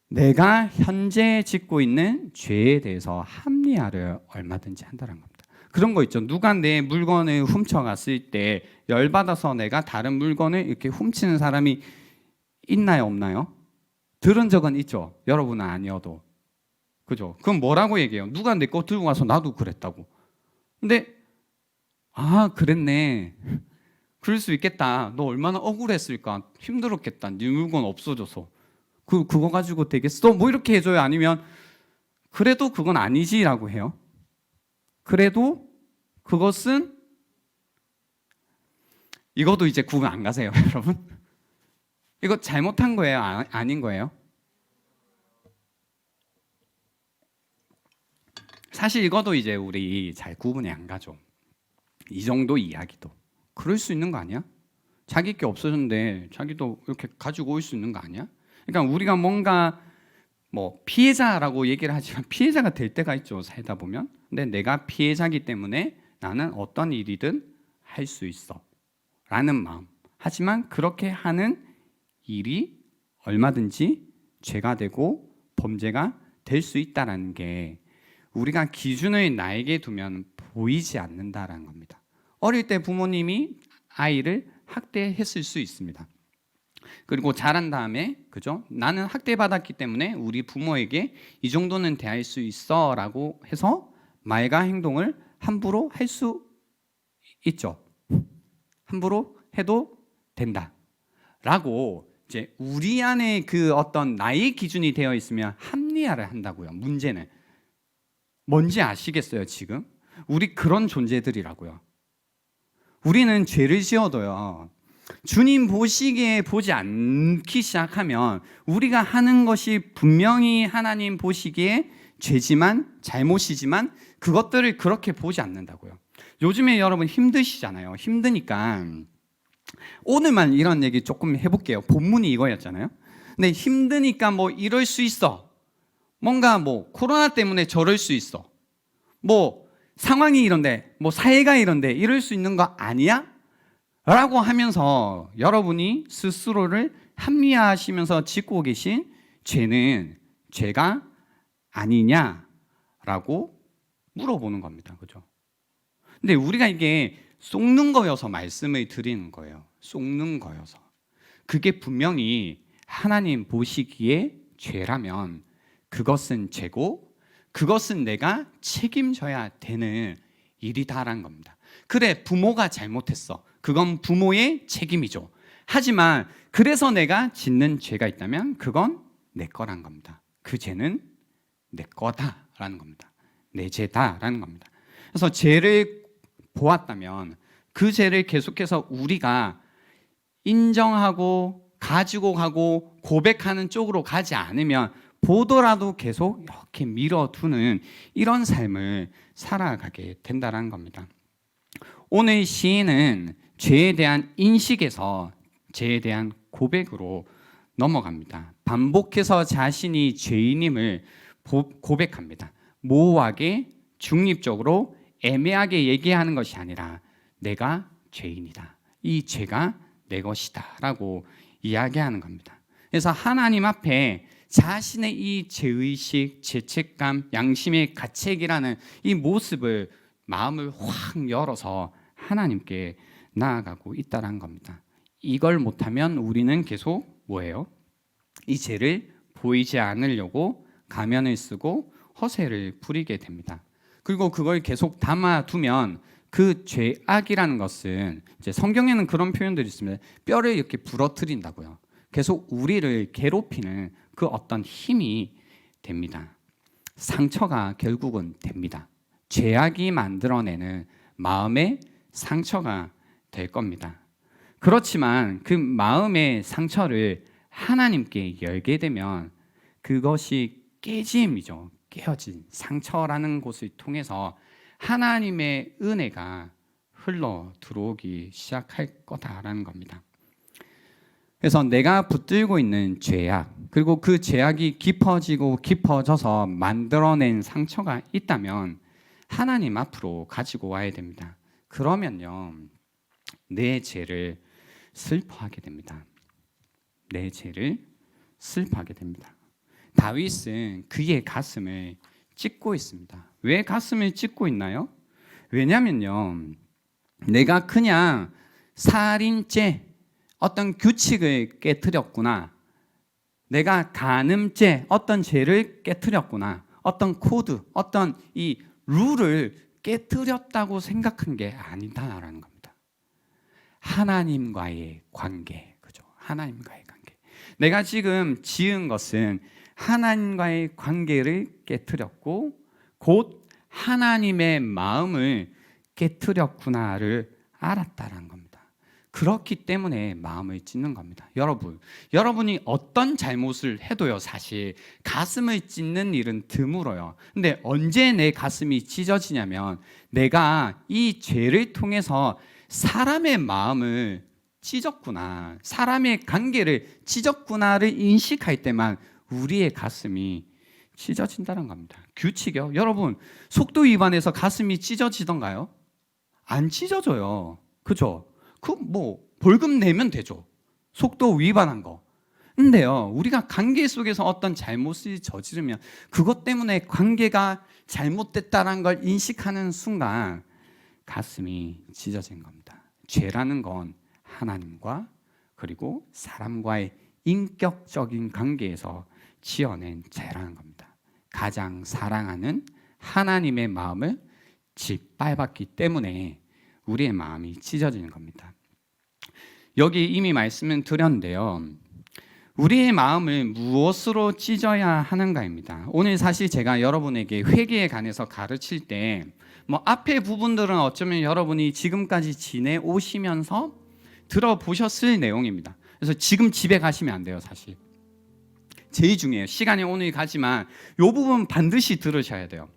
B: 내가 현재 짓고 있는 죄에 대해서 합리화를 얼마든지 한다는 겁니다. 그런 거 있죠. 누가 내 물건을 훔쳐갔을 때 열받아서 내가 다른 물건을 이렇게 훔치는 사람이 있나요, 없나요? 들은 적은 있죠. 여러분은 아니어도. 그죠? 그럼 뭐라고 얘기해요? 누가 내 거 들고 가서 나도 그랬다고. 근데 그랬네. 그럴 수 있겠다. 너 얼마나 억울했을까? 힘들었겠다. 네 물건 없어져서. 그거 가지고 되겠어? 뭐 이렇게 해줘요. 아니면 그래도 그건 아니지라고 해요. 그래도 그것은 이것도 이제 구분 안 가세요, 여러분? 이거 잘못한 거예요? 아닌 거예요? 사실 이것도 이제 우리 잘 구분이 안 가죠. 이 정도 이야기도 그럴 수 있는 거 아니야? 자기 게 없어졌는데 자기도 이렇게 가지고 올 수 있는 거 아니야? 그러니까 우리가 뭔가 뭐 피해자라고 얘기를 하지만 피해자가 될 때가 있죠, 살다 보면. 근데 내가 피해자기 때문에 나는 어떤 일이든 할 수 있어 라는 마음. 하지만 그렇게 하는 일이 얼마든지 죄가 되고 범죄가 될 수 있다는 게 우리가 기준을 나에게 두면 보이지 않는다라는 겁니다. 어릴 때 부모님이 아이를 학대했을 수 있습니다. 그리고 자란 다음에 그죠? 나는 학대받았기 때문에 우리 부모에게 이 정도는 대할 수 있어라고 해서 말과 행동을 함부로 할 수 있죠. 함부로 해도 된다라고 이제 우리 안에 그 어떤 나의 기준이 되어 있으면 합리화를 한다고요. 문제는 뭔지 아시겠어요, 지금? 우리 그런 존재들이라고요. 우리는 죄를 지어도요. 주님 보시기에 보지 않기 시작하면 우리가 하는 것이 분명히 하나님 보시기에 죄지만 잘못이지만 그것들을 그렇게 보지 않는다고요. 요즘에 여러분 힘드시잖아요. 힘드니까 오늘만 이런 얘기 조금 해볼게요. 본문이 이거였잖아요. 근데 힘드니까 뭐 이럴 수 있어. 뭔가 뭐 코로나 때문에 저럴 수 있어. 뭐 상황이 이런데 뭐 사회가 이런데 이럴 수 있는 거 아니야? 라고 하면서 여러분이 스스로를 합리화하시면서 짓고 계신 죄는 죄가 아니냐라고 물어보는 겁니다. 그죠? 근데 우리가 이게 속는 거여서 말씀을 드리는 거예요. 속는 거여서. 그게 분명히 하나님 보시기에 죄라면 그것은 죄고 그것은 내가 책임져야 되는 일이다라는 겁니다. 그래, 부모가 잘못했어. 그건 부모의 책임이죠. 하지만 그래서 내가 짓는 죄가 있다면 그건 내 거란 겁니다. 그 죄는 내 거다라는 겁니다. 내 죄다라는 겁니다. 그래서 죄를 보았다면 그 죄를 계속해서 우리가 인정하고 가지고 가고 고백하는 쪽으로 가지 않으면 보더라도 계속 이렇게 밀어두는 이런 삶을 살아가게 된다는 겁니다. 오늘 시인은 죄에 대한 인식에서 죄에 대한 고백으로 넘어갑니다. 반복해서 자신이 죄인임을 고백합니다. 모호하게 중립적으로 애매하게 얘기하는 것이 아니라 내가 죄인이다. 이 죄가 내 것이다 라고 이야기하는 겁니다. 그래서 하나님 앞에 자신의 이 죄의식, 죄책감, 양심의 가책이라는 이 모습을 마음을 확 열어서 하나님께 나아가고 있다는 겁니다. 이걸 못하면 우리는 계속 뭐예요? 이 죄를 보이지 않으려고 가면을 쓰고 허세를 부리게 됩니다. 그리고 그걸 계속 담아두면 그 죄악이라는 것은 이제 성경에는 그런 표현들이 있습니다. 뼈를 이렇게 부러뜨린다고요. 계속 우리를 괴롭히는 그 어떤 힘이 됩니다. 상처가 결국은 됩니다. 죄악이 만들어내는 마음의 상처가 될 겁니다. 그렇지만 그 마음의 상처를 하나님께 열게 되면 그것이 깨짐이죠. 깨어진 상처라는 곳을 통해서 하나님의 은혜가 흘러 들어오기 시작할 거다라는 겁니다. 그래서 내가 붙들고 있는 죄악, 그리고 그 죄악이 깊어지고 깊어져서 만들어낸 상처가 있다면 하나님 앞으로 가지고 와야 됩니다. 그러면요, 내 죄를 슬퍼하게 됩니다. 내 죄를 슬퍼하게 됩니다. 다윗은 그의 가슴을 찢고 있습니다. 왜 가슴을 찢고 있나요? 왜냐면요, 내가 그냥 살인죄, 어떤 규칙을 깨뜨렸구나, 내가 간음죄, 어떤 죄를 깨뜨렸구나, 어떤 코드, 어떤 이 룰을 깨뜨렸다고 생각한 게 아니다라는 겁니다. 하나님과의 관계, 그죠? 하나님과의 관계. 내가 지금 지은 것은 하나님과의 관계를 깨뜨렸고 곧 하나님의 마음을 깨뜨렸구나를 알았다라는 겁니다. 그렇기 때문에 마음을 찢는 겁니다. 여러분이 어떤 잘못을 해도요, 사실 가슴을 찢는 일은 드물어요. 근데 언제 내 가슴이 찢어지냐면 내가 이 죄를 통해서 사람의 마음을 찢었구나, 사람의 관계를 찢었구나를 인식할 때만 우리의 가슴이 찢어진다는 겁니다. 규칙이요. 여러분, 속도 위반해서 가슴이 찢어지던가요? 안 찢어져요. 그죠? 벌금 내면 되죠. 속도 위반한 거. 근데요, 우리가 관계 속에서 어떤 잘못을 저지르면 그것 때문에 관계가 잘못됐다는 걸 인식하는 순간 가슴이 찢어진 겁니다. 죄라는 건 하나님과 그리고 사람과의 인격적인 관계에서 지어낸 죄라는 겁니다. 가장 사랑하는 하나님의 마음을 짓밟았기 때문에 우리의 마음이 찢어지는 겁니다. 여기 이미 말씀을 드렸는데요, 우리의 마음을 무엇으로 찢어야 하는가입니다. 오늘 사실 제가 여러분에게 회개에 관해서 가르칠 때 앞에 부분들은 어쩌면 여러분이 지금까지 지내오시면서 들어보셨을 내용입니다. 그래서 지금 집에 가시면 안 돼요. 사실 제일 중요해요. 시간이 오늘 가지만 이 부분 반드시 들으셔야 돼요.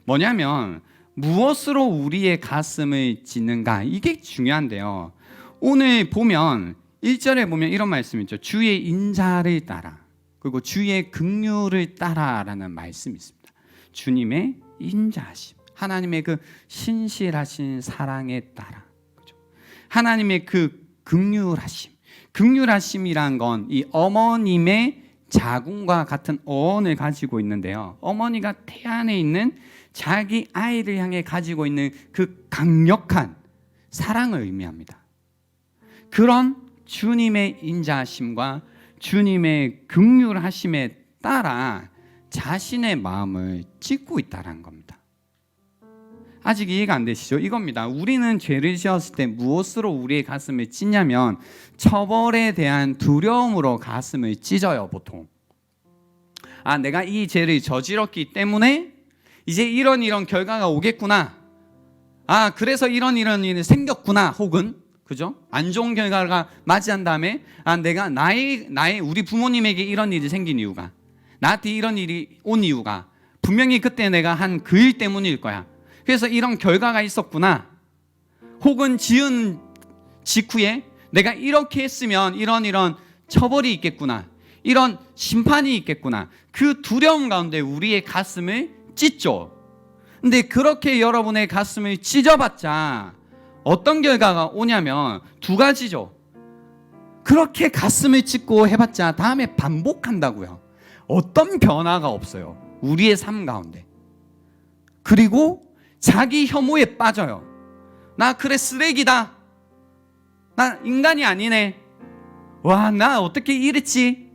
B: 뭐냐면 무엇으로 우리의 가슴을 찢는가, 이게 중요한데요. 오늘 보면 1절에 보면 이런 말씀이 있죠. 주의 인자를 따라, 그리고 주의 긍휼을 따라라는 말씀이 있습니다. 주님의 인자하심, 하나님의 그 신실하신 사랑에 따라, 그렇죠? 하나님의 그 긍휼하심이란 건 이 어머님의 자궁과 같은 어원을 가지고 있는데요, 어머니가 태 안에 있는 자기 아이를 향해 가지고 있는 그 강력한 사랑을 의미합니다. 그런 주님의 인자하심과 주님의 긍휼하심에 따라 자신의 마음을 찢고 있다는 겁니다. 아직 이해가 안 되시죠? 이겁니다. 우리는 죄를 지었을 때 무엇으로 우리의 가슴을 찢냐면 처벌에 대한 두려움으로 가슴을 찢어요, 보통. 내가 이 죄를 저질렀기 때문에 이제 이런 결과가 오겠구나. 그래서 이런 일이 생겼구나. 혹은 그죠? 안 좋은 결과가 맞이한 다음에 내가 나의 우리 부모님에게 이런 일이 생긴 이유가, 나한테 이런 일이 온 이유가 분명히 그때 내가 한 그 일 때문일 거야. 그래서 이런 결과가 있었구나. 혹은 지은 직후에 내가 이렇게 했으면 이런 처벌이 있겠구나, 이런 심판이 있겠구나. 그 두려움 가운데 우리의 가슴을 찢죠. 근데 그렇게 여러분의 가슴을 찢어봤자 어떤 결과가 오냐면 두 가지죠. 그렇게 가슴을 찢고 해봤자 다음에 반복한다고요. 어떤 변화가 없어요, 우리의 삶 가운데. 그리고 자기 혐오에 빠져요. 나 그래 쓰레기다, 나 인간이 아니네, 나 어떻게 이랬지.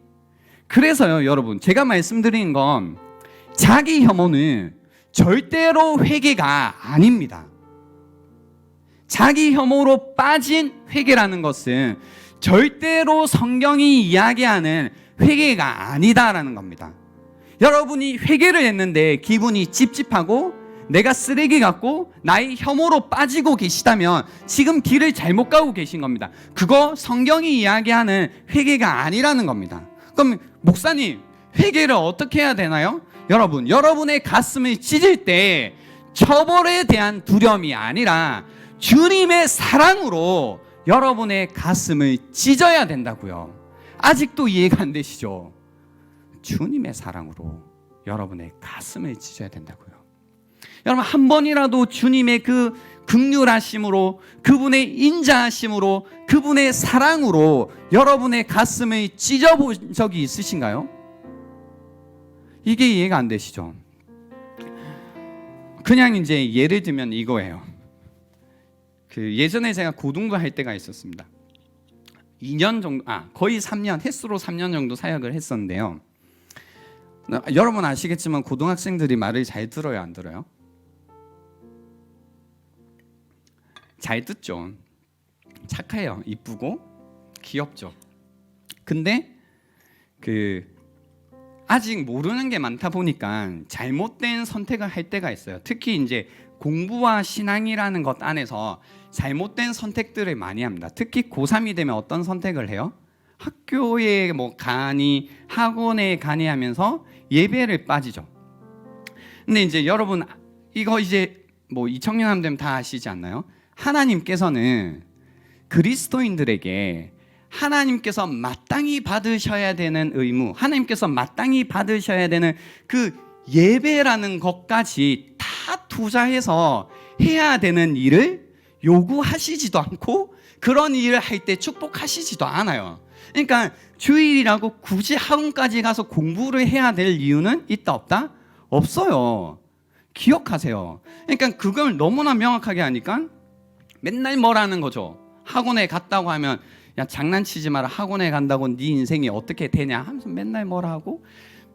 B: 그래서요, 여러분, 제가 말씀드린 건 자기 혐오는 절대로 회개가 아닙니다. 자기 혐오로 빠진 회개라는 것은 절대로 성경이 이야기하는 회개가 아니다라는 겁니다. 여러분이 회개를 했는데 기분이 찝찝하고 내가 쓰레기 같고 나의 혐오로 빠지고 계시다면 지금 길을 잘못 가고 계신 겁니다. 그거 성경이 이야기하는 회개가 아니라는 겁니다. 그럼 목사님, 회개를 어떻게 해야 되나요? 여러분의 가슴을 찢을 때 처벌에 대한 두려움이 아니라 주님의 사랑으로 여러분의 가슴을 찢어야 된다고요. 아직도 이해가 안 되시죠? 주님의 사랑으로 여러분의 가슴을 찢어야 된다고요. 여러분, 한 번이라도 주님의 그 긍휼하심으로, 그분의 인자하심으로, 그분의 사랑으로 여러분의 가슴을 찢어본 적이 있으신가요? 이게 이해가 안 되시죠? 그냥 이제 예를 들면 이거예요. 그 예전에 제가 고등부 할 때가 있었습니다. 2년 정도, 거의 3년, 횟수로 3년 정도 사역을 했었는데요. 여러분 아시겠지만 고등학생들이 말을 잘 들어요, 안 들어요? 잘 듣죠. 착해요, 이쁘고 귀엽죠. 근데 그 아직 모르는 게 많다 보니까 잘못된 선택을 할 때가 있어요. 특히 이제 공부와 신앙이라는 것 안에서 잘못된 선택들을 많이 합니다. 특히 고3이 되면 어떤 선택을 해요? 학교에 뭐 가니, 학원에 가니 하면서 예배를 빠지죠. 근데 이제 여러분 이거 이제 뭐 2000년 되면 다 아시지 않나요? 하나님께서는 그리스도인들에게 하나님께서 마땅히 받으셔야 되는 의무, 하나님께서 마땅히 받으셔야 되는 그 예배라는 것까지 다 투자해서 해야 되는 일을 요구하시지도 않고 그런 일을 할 때 축복하시지도 않아요. 그러니까 주일이라고 굳이 학원까지 가서 공부를 해야 될 이유는 있다 없다? 없어요. 기억하세요. 그러니까 그걸 너무나 명확하게 하니까 맨날 뭐라는 거죠. 학원에 갔다고 하면 야 장난치지 마라, 학원에 간다고 네 인생이 어떻게 되냐 하면서 맨날 뭐라 하고,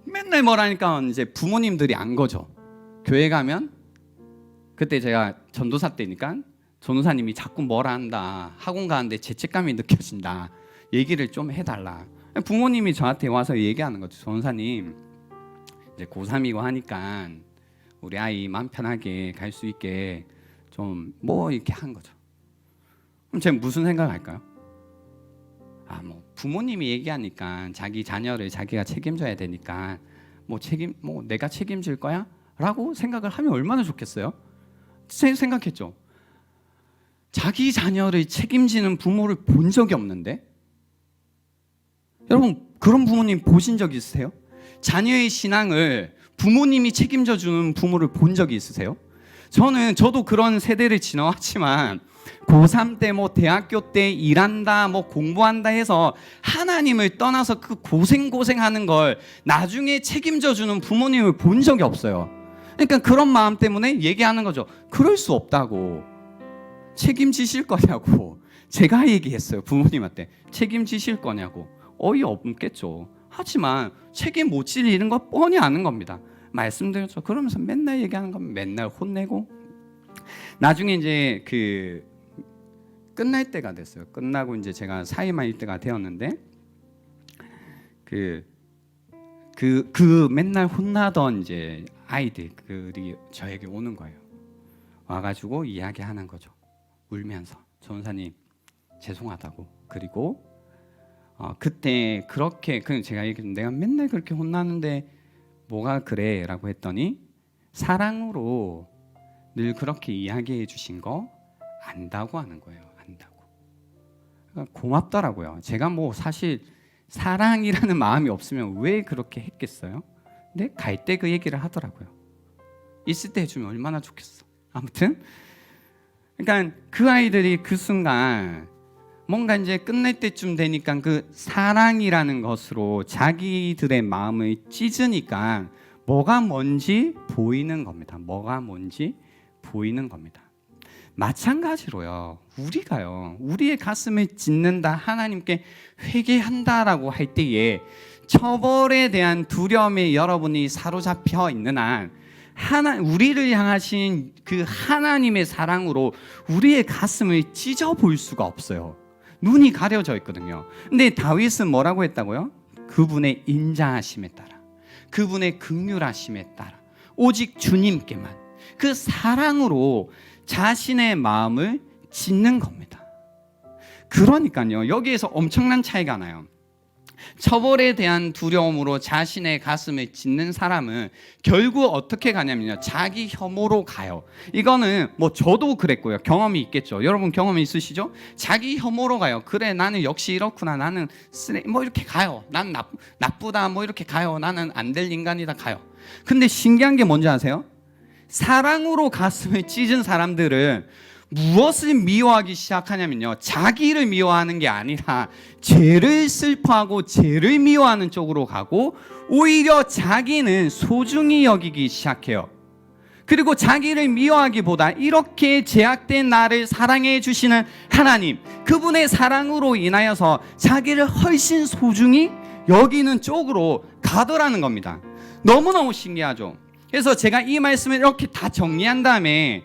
B: 맨날 뭐라니까 이제 부모님들이 안 거죠. 교회 가면 그때 제가 전도사 때니까 전도사님이 자꾸 뭐라 한다, 학원 가는데 죄책감이 느껴진다, 얘기를 좀 해달라. 부모님이 저한테 와서 얘기하는 거죠. 전도사님 이제 고3이고 하니까 우리 아이 마음 편하게 갈 수 있게 좀 뭐 이렇게 한 거죠. 그럼 제가 무슨 생각할까요? 뭐 부모님이 얘기하니까 자기 자녀를 자기가 책임져야 되니까 뭐 내가 책임질 거야라고 생각을 하면 얼마나 좋겠어요? 생각했죠. 자기 자녀를 책임지는 부모를 본 적이 없는데, 여러분 그런 부모님 보신 적 있으세요? 자녀의 신앙을 부모님이 책임져 주는 부모를 본 적이 있으세요? 저도 그런 세대를 지나왔지만 고3 때 뭐 대학교 때 일한다 뭐 공부한다 해서 하나님을 떠나서 그 고생하는 걸 나중에 책임져 주는 부모님을 본 적이 없어요. 그러니까 그런 마음 때문에 얘기하는 거죠. 그럴 수 없다고. 책임지실 거냐고. 제가 얘기했어요. 부모님한테 책임지실 거냐고. 어이없겠죠. 하지만 책임 못 질 일인 거 뻔히 아는 겁니다. 말씀드렸죠. 그러면서 맨날 얘기하는 건 맨날 혼내고, 나중에 이제 그 끝날 때가 됐어요. 끝나고 이제 제가 사회만일 때가 되었는데 그 맨날 혼나던 이제 아이들이 저에게 오는 거예요. 와가지고 이야기하는 거죠. 울면서 전사님 죄송하다고. 그리고 그때 그렇게 제가 얘기했는데 내가 맨날 그렇게 혼나는데 뭐가 그래라고 했더니 사랑으로 늘 그렇게 이야기해 주신 거 안다고 하는 거예요. 안다고. 그러니까 고맙더라고요. 제가 뭐 사실 사랑이라는 마음이 없으면 왜 그렇게 했겠어요? 근데 갈 때 그 얘기를 하더라고요. 있을 때 해주면 얼마나 좋겠어. 아무튼 그러니까 그 아이들이 그 순간 뭔가 이제 끝날 때쯤 되니까 그 사랑이라는 것으로 자기들의 마음을 찢으니까 뭐가 뭔지 보이는 겁니다. 뭐가 뭔지 보이는 겁니다. 마찬가지로요. 우리가요. 우리의 가슴을 찢는다, 하나님께 회개한다라고 할 때에 처벌에 대한 두려움에 여러분이 사로잡혀 있는 한 우리를 향하신 그 하나님의 사랑으로 우리의 가슴을 찢어볼 수가 없어요. 눈이 가려져 있거든요. 근데 다윗은 뭐라고 했다고요? 그분의 인자하심에 따라, 그분의 긍휼하심에 따라 오직 주님께만 그 사랑으로 자신의 마음을 짓는 겁니다. 그러니까요, 여기에서 엄청난 차이가 나요. 처벌에 대한 두려움으로 자신의 가슴을 짓는 사람은 결국 어떻게 가냐면요, 자기 혐오로 가요. 이거는 뭐 저도 그랬고요. 경험이 있겠죠. 여러분 경험이 있으시죠? 자기 혐오로 가요. 그래 나는 역시 이렇구나, 나는 뭐 이렇게 가요. 난 나쁘다 뭐 이렇게 가요. 나는 안 될 인간이다 가요. 근데 신기한 게 뭔지 아세요? 사랑으로 가슴을 찢은 사람들은 무엇을 미워하기 시작하냐면요, 자기를 미워하는 게 아니라 죄를 슬퍼하고 죄를 미워하는 쪽으로 가고 오히려 자기는 소중히 여기기 시작해요. 그리고 자기를 미워하기보다 이렇게 제약된 나를 사랑해 주시는 하나님, 그분의 사랑으로 인하여서 자기를 훨씬 소중히 여기는 쪽으로 가더라는 겁니다. 너무너무 신기하죠. 그래서 제가 이 말씀을 이렇게 다 정리한 다음에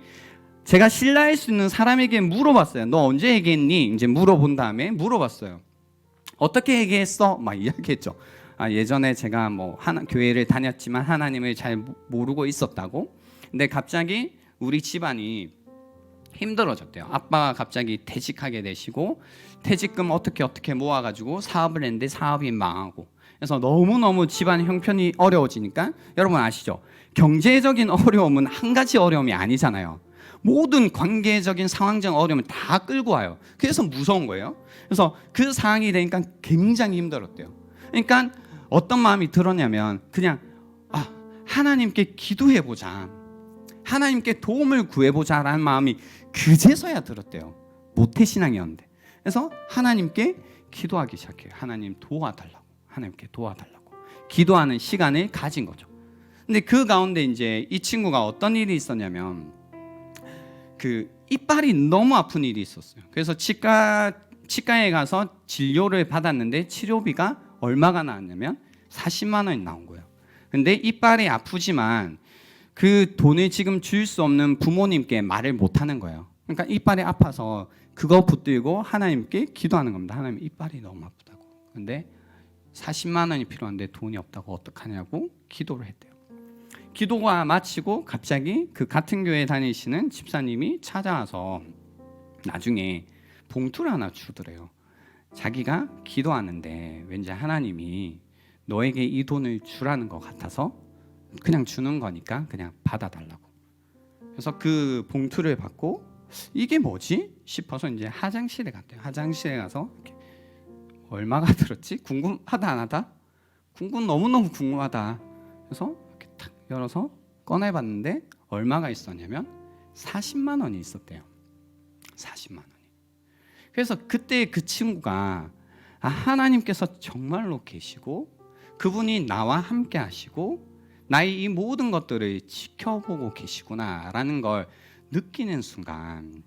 B: 제가 신뢰할 수 있는 사람에게 물어봤어요. 너 언제 얘기했니? 이제 물어본 다음에 물어봤어요. 어떻게 얘기했어? 막 이야기했죠. 예전에 제가 교회를 다녔지만 하나님을 잘 모르고 있었다고. 근데 갑자기 우리 집안이 힘들어졌대요. 아빠가 갑자기 퇴직하게 되시고 퇴직금 어떻게 모아가지고 사업을 했는데 사업이 망하고, 그래서 너무너무 집안 형편이 어려워지니까, 여러분 아시죠? 경제적인 어려움은 한 가지 어려움이 아니잖아요. 모든 관계적인 상황적 어려움을 다 끌고 와요. 그래서 무서운 거예요. 그래서 그 상황이 되니까 굉장히 힘들었대요. 그러니까 어떤 마음이 들었냐면 그냥 하나님께 기도해보자, 하나님께 도움을 구해보자라는 마음이 그제서야 들었대요. 모태신앙이었는데. 그래서 하나님께 기도하기 시작해요. 하나님 도와달라고, 하나님께 도와달라고 기도하는 시간을 가진 거죠. 근데 그 가운데 이제 이 친구가 어떤 일이 있었냐면 그 이빨이 너무 아픈 일이 있었어요. 그래서 치과에 가서 진료를 받았는데 치료비가 얼마가 나왔냐면 40만 원이 나온 거예요. 근데 이빨이 아프지만 그 돈을 지금 줄 수 없는 부모님께 말을 못 하는 거예요. 그러니까 이빨이 아파서 그거 붙들고 하나님께 기도하는 겁니다. 하나님, 이빨이 너무 아프다고. 근데 40만 원이 필요한데 돈이 없다고 어떡하냐고 기도를 했대요. 기도가 마치고 갑자기 그 같은 교회 다니시는 집사님이 찾아와서 나중에 봉투를 하나 주더래요. 자기가 기도하는데 왠지 하나님이 너에게 이 돈을 주라는 것 같아서 그냥 주는 거니까 그냥 받아달라고. 그래서 그 봉투를 받고 이게 뭐지 싶어서 이제 화장실에 갔대요. 화장실에 가서 이렇게 얼마가 들었지? 궁금하다 안 하다? 너무너무 궁금하다. 그래서 이렇게 탁 열어서 꺼내봤는데 얼마가 있었냐면 40만 원이 있었대요. 40만 원이. 그래서 그때 그 친구가 하나님께서 정말로 계시고 그분이 나와 함께 하시고 나의 이 모든 것들을 지켜보고 계시구나라는 걸 느끼는 순간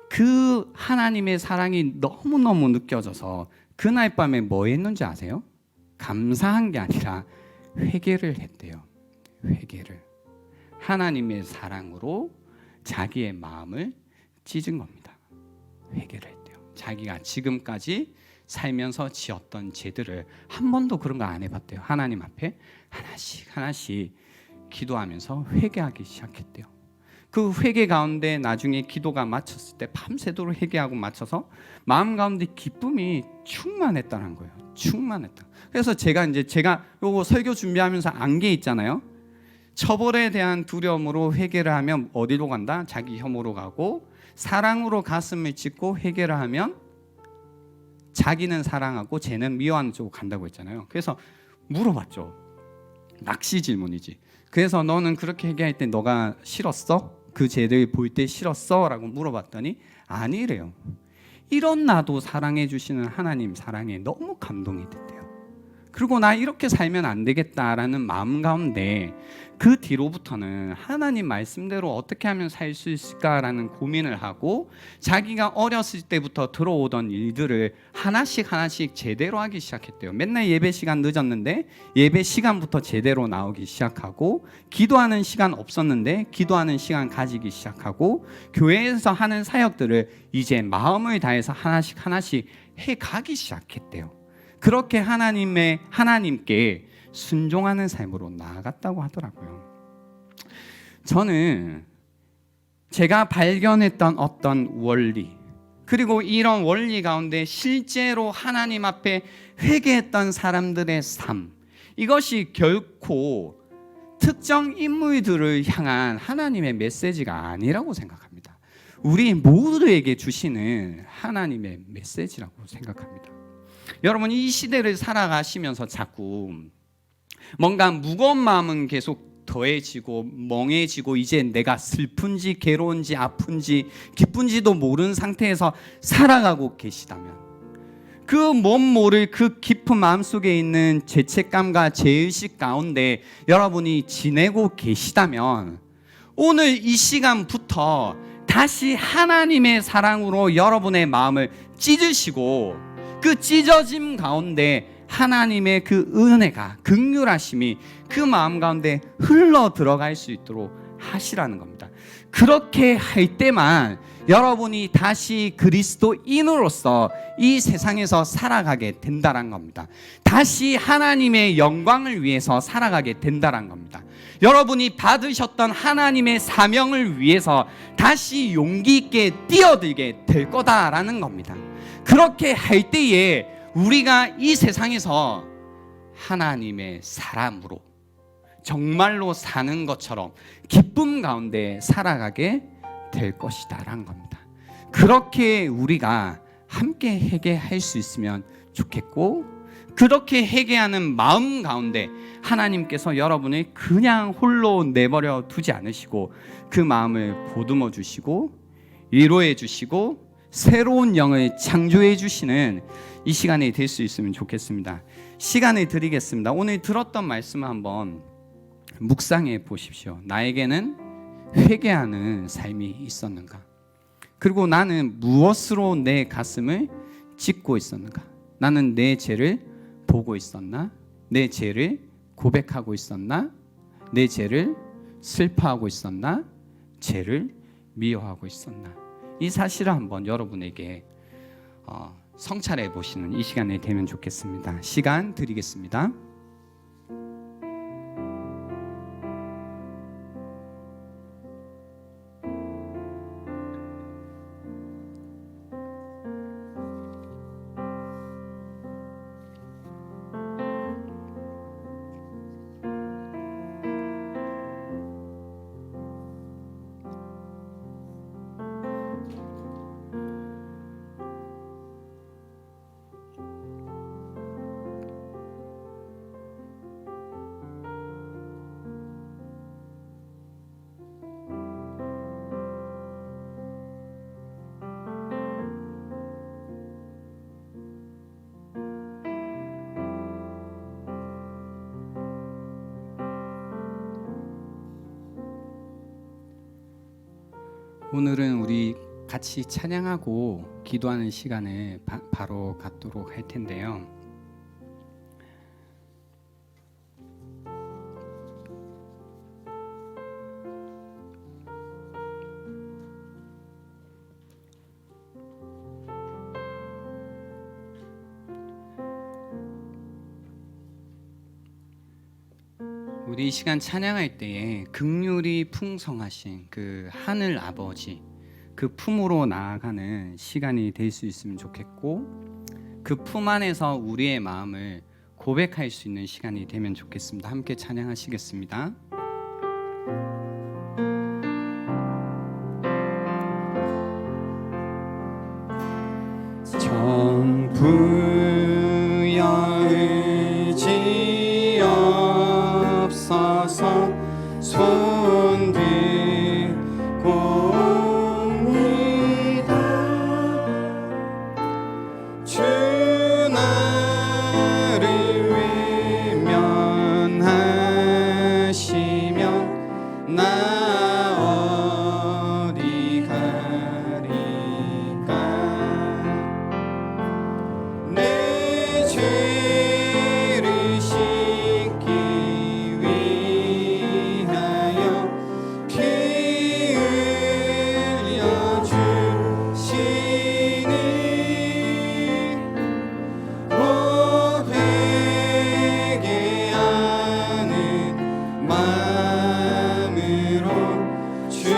B: 그 하나님의 사랑이 너무너무 느껴져서 그날 밤에 뭐 했는지 아세요? 감사한 게 아니라 회개를 했대요. 회개를. 하나님의 사랑으로 자기의 마음을 찢은 겁니다. 회개를 했대요. 자기가 지금까지 살면서 지었던 죄들을 한 번도 그런 거 안 해봤대요. 하나님 앞에 하나씩 기도하면서 회개하기 시작했대요. 그 회개 가운데 나중에 기도가 마쳤을 때 밤새도록 회개하고 마쳐서 마음 가운데 기쁨이 충만했다는 거예요. 충만했다. 그래서 제가 요거 설교 준비하면서 안 게 있잖아요. 처벌에 대한 두려움으로 회개를 하면 어디로 간다? 자기 혐오로 가고, 사랑으로 가슴을 찢고 회개를 하면 자기는 사랑하고 쟤는 미워하는 쪽으로 간다고 했잖아요. 그래서 물어봤죠. 낚시 질문이지. 그래서 너는 그렇게 회개할 때 너가 싫었어? 그 죄를 볼 때 싫었어? 라고 물어봤더니 아니래요. 이런 나도 사랑해 주시는 하나님 사랑에 너무 감동이 됐대요. 그리고 나 이렇게 살면 안 되겠다라는 마음 가운데 그 뒤로부터는 하나님 말씀대로 어떻게 하면 살 수 있을까라는 고민을 하고 자기가 어렸을 때부터 들어오던 일들을 하나씩 제대로 하기 시작했대요. 맨날 예배 시간 늦었는데 예배 시간부터 제대로 나오기 시작하고, 기도하는 시간 없었는데 기도하는 시간 가지기 시작하고, 교회에서 하는 사역들을 이제 마음을 다해서 하나씩 해가기 시작했대요. 그렇게 하나님께 순종하는 삶으로 나아갔다고 하더라고요. 저는 제가 발견했던 어떤 원리, 그리고 이런 원리 가운데 실제로 하나님 앞에 회개했던 사람들의 삶, 이것이 결코 특정 인물들을 향한 하나님의 메시지가 아니라고 생각합니다. 우리 모두에게 주시는 하나님의 메시지라고 생각합니다. 여러분, 이 시대를 살아가시면서 자꾸 뭔가 무거운 마음은 계속 더해지고 멍해지고 이제 내가 슬픈지 괴로운지 아픈지 기쁜지도 모르는 상태에서 살아가고 계시다면, 그 몸 모를 그 깊은 마음속에 있는 죄책감과 죄의식 가운데 여러분이 지내고 계시다면, 오늘 이 시간부터 다시 하나님의 사랑으로 여러분의 마음을 찢으시고, 그 찢어짐 가운데 하나님의 그 은혜가, 긍휼하심이 그 마음 가운데 흘러 들어갈 수 있도록 하시라는 겁니다. 그렇게 할 때만 여러분이 다시 그리스도인으로서 이 세상에서 살아가게 된다는 겁니다. 다시 하나님의 영광을 위해서 살아가게 된다는 겁니다. 여러분이 받으셨던 하나님의 사명을 위해서 다시 용기 있게 뛰어들게 될 거다라는 겁니다. 그렇게 할 때에 우리가 이 세상에서 하나님의 사람으로 정말로 사는 것처럼 기쁨 가운데 살아가게 될 것이다라는 겁니다. 그렇게 우리가 함께 회개할 수 있으면 좋겠고, 그렇게 회개하는 마음 가운데 하나님께서 여러분을 그냥 홀로 내버려 두지 않으시고 그 마음을 보듬어 주시고 위로해 주시고 새로운 영을 창조해 주시는 이 시간이 될 수 있으면 좋겠습니다. 시간을 드리겠습니다. 오늘 들었던 말씀을 한번 묵상해 보십시오. 나에게는 회개하는 삶이 있었는가? 그리고 나는 무엇으로 내 가슴을 찢고 있었는가? 나는 내 죄를 보고 있었나? 내 죄를 고백하고 있었나? 내 죄를 슬퍼하고 있었나? 죄를 미워하고 있었나? 이 사실을 한번 여러분에게 성찰해 보시는 이 시간이 되면 좋겠습니다. 시간 드리겠습니다. 오늘은 우리 같이 찬양하고 기도하는 시간을 바로 갖도록 할 텐데요. 우리 이 시간 찬양할 때에 긍휼이 풍성하신 그 하늘 아버지, 그 품으로 나아가는 시간이 될 수 있으면 좋겠고, 그 품 안에서 우리의 마음을 고백할 수 있는 시간이 되면 좋겠습니다. 함께 찬양하시겠습니다. 전부여 의지 없어서 손 들고 옵니다. 주 나를 외면하시면 나 어디 가리까. 내 죄를 씻기 위하여 피 흘려 주시니 곧 회개하는 마음으로 주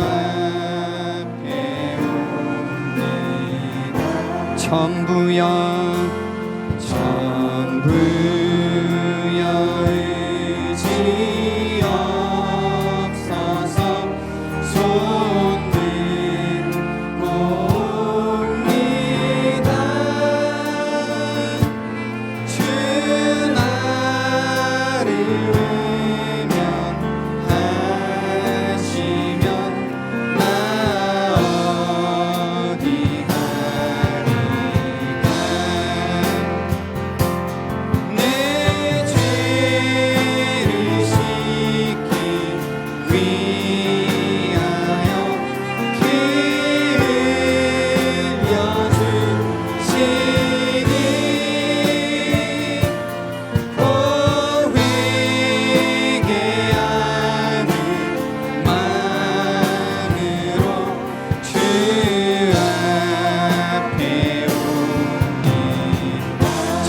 B: 앞에 옵니다. 전부여 의지 없어서 손 들고 옵니다. 주 나를 외면하시면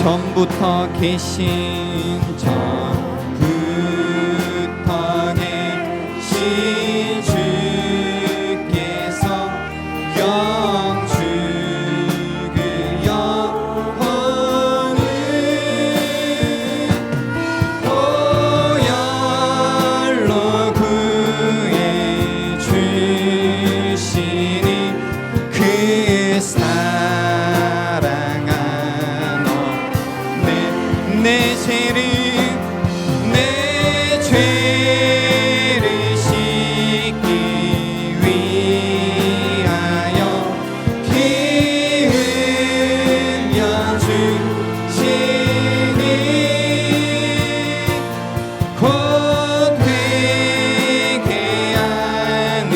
B: 전부터 계신 전부터 계신 주께서 영주 그 영혼을 보혈로 구해 주시니 그 사랑한 내 죄를 씻기 위하여 피 흘려 주시니 곧 회개하는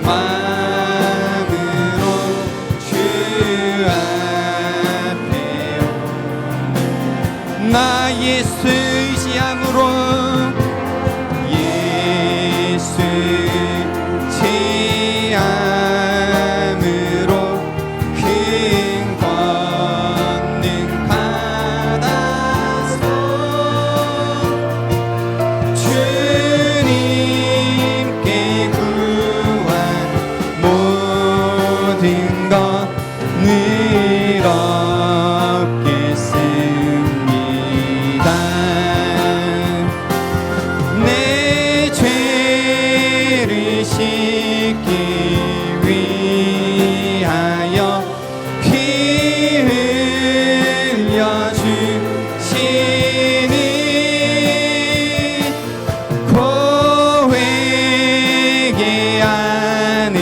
B: 마음으로 주 앞에 나 예수 의지함으로 예수 의지함으로 큰 권능 받아서 주님께 구한 모든 것 늘 얻겠습니다. 내 죄를 씻기 위하여 피 흘려 주시니 곧 회개하는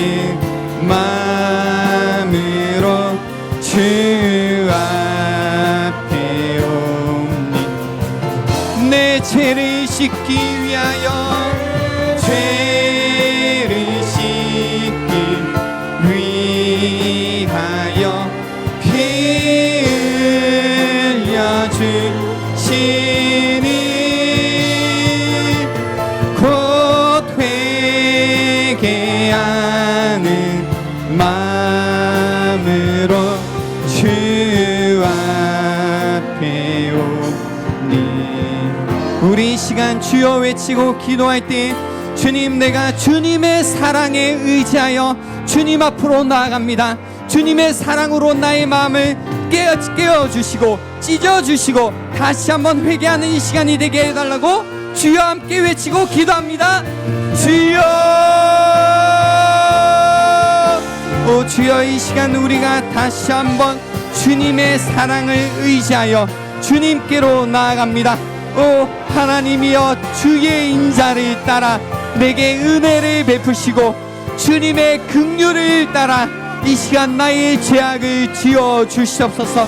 B: 마음으로 주 앞에 옵니 내 죄를 씻기 위하여 죄를 씻기 위하여 피 흘려 주시니 곧 회개하는 마음으로 주 앞에 오니 우리 이 시간 주여 외치고 기도할 때 주님 내가 주님의 사랑에 의지하여 주님 앞으로 나아갑니다. 주님의 사랑으로 나의 마음을 깨어주시고 찢어주시고 다시 한번 회개하는 이 시간이 되게 해달라고 주여 함께 외치고 기도합니다. 주여 오 주여 이 시간 우리가 다시 한번 주님의 사랑을 의지하여 주님께로 나아갑니다. 오 하나님이여 주의 인자를 따라 내게 은혜를 베푸시고 주님의 긍휼을 따라 이 시간 나의 죄악을 지어 주시옵소서.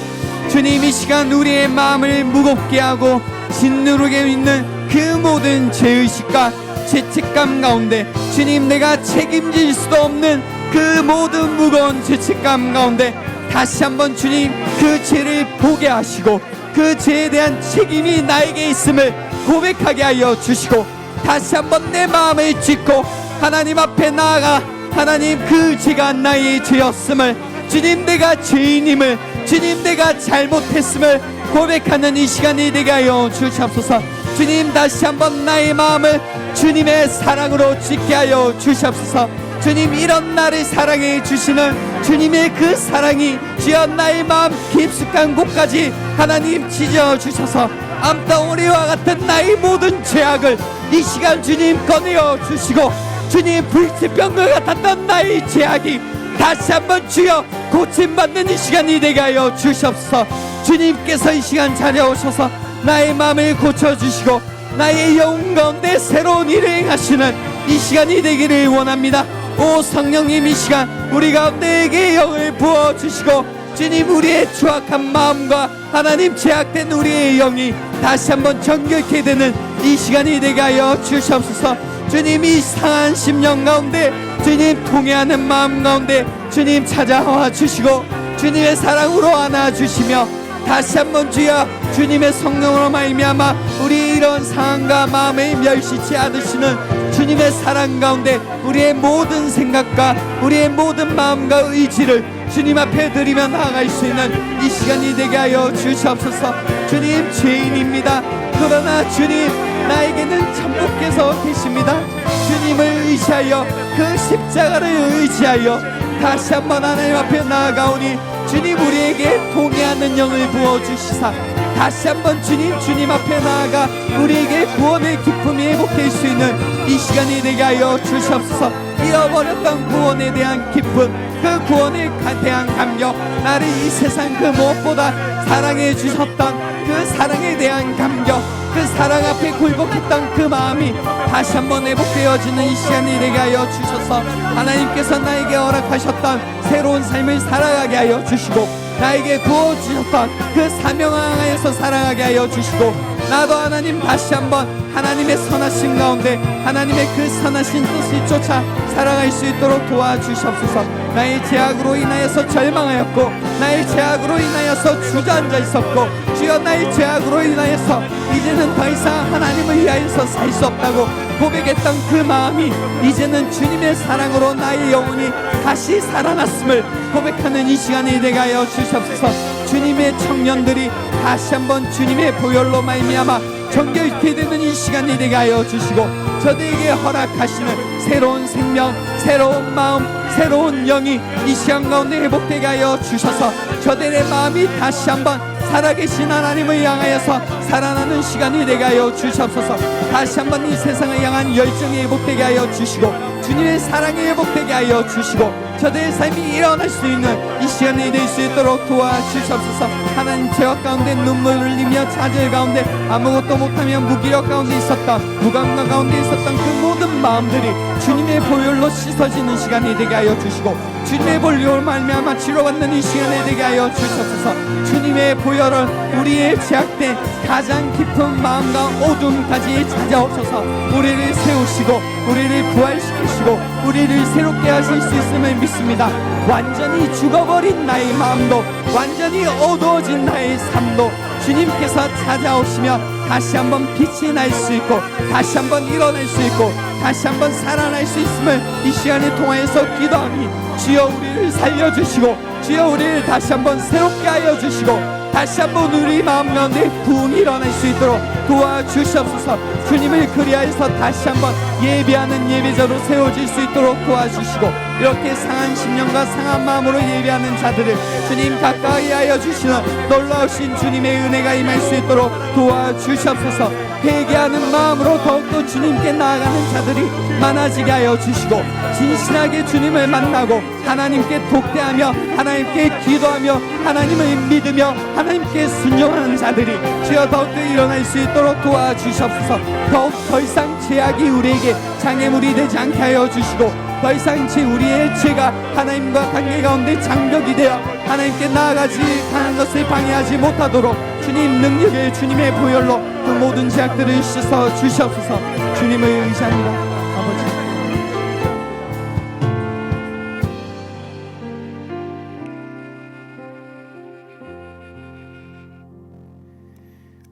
B: 주님 이 시간 우리의 마음을 무겁게 하고 짓누르게 있는 그 모든 죄의식과 죄책감 가운데 주님 내가 책임질 수도 없는 그 모든 무거운 죄책감 가운데 다시 한번 주님 그 죄를 보게 하시고 그 죄에 대한 책임이 나에게 있음을 고백하게 하여 주시고 다시 한번 내 마음을 찢고 하나님 앞에 나아가 하나님 그 죄가 나의 죄였음을 주님 내가 죄인임을 주님 내가 잘못했음을 고백하는 이 시간이 되게 하여 주시옵소서. 주님 다시 한번 나의 마음을 주님의 사랑으로 찢게 하여 주시옵소서. 주님 이런 나를 사랑해 주시는 주님의 그 사랑이 주여 나의 마음 깊숙한 곳까지 하나님 찢어 주셔서 암덩어리와 같은 나의 모든 죄악을 이 시간 주님 꺼내어 주시고 주님 불치병과 같았던 나의 죄악이 다시 한번 주여 고침받는 이 시간이 되게 하여 주시옵소서. 주님께서 이 시간 자리오셔서 나의 마음을 고쳐주시고 나의 영혼 가운데 새로운 일을 행하시는 이 시간이 되기를 원합니다. 오 성령님 이 시간 우리 가운데에게 영을 부어주시고 주님 우리의 추악한 마음과 하나님 죄악된 우리의 영이 다시 한번 정결케 되는 이 시간이 되게 하여 주시옵소서. 주님 이 상한 심령 가운데 주님 통회하는 마음 가운데 주님 찾아와 주시고 주님의 사랑으로 안아주시며 다시 한번 주여 주님의 성령으로 말미암아 우리 이런 상황과 마음을 멸시치 않으시는 주님의 사랑 가운데 우리의 모든 생각과 우리의 모든 마음과 의지를 주님 앞에 드리며 나아갈 수 있는 이 시간이 되게 하여 주시옵소서. 주님, 죄인입니다. 그러나 주님, 나에게는 천국께서 계십니다. 주님을 의지하여, 그 십자가를 의지하여 다시 한번 하나님 앞에 나아가오니 주님, 우리에게 통해하는 영을 부어주시사 다시 한번 주님 앞에 나아가 우리에게 구원의 기쁨이 회복될 수 있는 이 시간이 되게 하여 주시옵소서. 잃어버렸던 구원에 대한 기쁨, 그 구원에 대한 감격, 나를 이 세상 그 무엇보다 사랑해 주셨던 그 사랑에 대한 감격, 그 사랑 앞에 굴복했던 그 마음이 다시 한번 회복되어지는 이 시간이 되게 하여 주셔서 하나님께서 나에게 허락하셨던 새로운 삶을 살아가게 하여 주시고, 나에게 부어주셨던 그 사명을 향하여서 살아가게 하여 주시고, 나도 하나님 다시 한번 하나님의 선하신 가운데 하나님의 그 선하신 뜻을 쫓아 살아갈 수 있도록 도와주시옵소서. 나의 죄악으로 인하여서 절망하였고, 나의 죄악으로 인하여서 주저앉아 있었고, 주여, 나의 죄악으로 인하여서 이제는 더 이상 하나님을 위하여서 살 수 없다고 고백했던 그 마음이 이제는 주님의 사랑으로 나의 영혼이 다시 살아났음을 고백하는 이 시간이 되게 하여 주시옵소서. 주님의 청년들이 다시 한번 주님의 보혈로 말미암아 정결케 되는 이 시간이 되게 하여 주시고, 저들에게 허락하시는 새로운 생명, 새로운 마음, 새로운 영이 이 시간 가운데 회복되게 하여 주셔서 저들의 마음이 다시 한번 살아계신 하나님을 향하여서 살아나는 시간이 되게 하여 주시옵소서. 다시 한번 이 세상을 향한 열정이 회복되게 하여 주시고, 주님의 사랑이 회복되게 하여 주시고, 저들의 삶이 일어날 수 있는 이 시간이 될 수 있도록 도와주시옵소서. 하나님, 죄악 가운데 눈물을 흘리며 좌절 가운데 아무것도 못하며 무기력 가운데 있었던, 무감각 가운데 있었던 그 모든 마음들이 주님의 보혈로 씻어지는 시간이 되게 하여 주시고, 주님의 보혈로 말미암아 치료받는 이 시간이 되게 하여 주시옵소서. 주님의 보혈은 우리의 죄악된 가장 깊은 마음과 어둠까지 찾아오셔서 우리를 세우시고 우리를 부활시키시고 우리를 새롭게 하실 수 있음을 믿습니다. 완전히 죽어버린 나의 마음도, 완전히 어두워진 나의 삶도 주님께서 찾아오시며 다시 한번 빛이 날 수 있고, 다시 한번 일어날 수 있고, 다시 한번 살아날 수 있음을 이 시간을 통해서 기도하니, 주여 우리를 살려주시고, 주여 우리를 다시 한번 새롭게 하여 주시고, 다시 한번 우리 마음 가운데 부흥이 일어날 수 있도록 도와주시옵소서. 주님을 그리하여서 다시 한번 예배하는 예배자로 세워질 수 있도록 도와주시고, 이렇게 상한 심령과 상한 마음으로 예배하는 자들을 주님 가까이 하여 주시는 놀라우신 주님의 은혜가 임할 수 있도록 도와주시옵소서. 회개하는 마음으로 더욱더 주님께 나아가는 자들이 많아지게 하여 주시고, 진실하게 주님을 만나고 하나님께 독대하며 하나님께 기도하며 하나님을 믿으며 하나님께 순종하는 자들이 주여 더욱더 일어날 수 있도록 도와주시옵소서. 더욱 더 이상 죄악이 우리에게 장애물이 되지 않게 하여 주시고, 더 이상 우리의 죄가 하나님과 관계 가운데 장벽이 되어 하나님께 나아가지 하는 것을 방해하지 못하도록 주님 능력의 주님의 보혈로 그 모든 죄악들을 씻어 주시옵소서. 주님을 의지합니다. 아버지,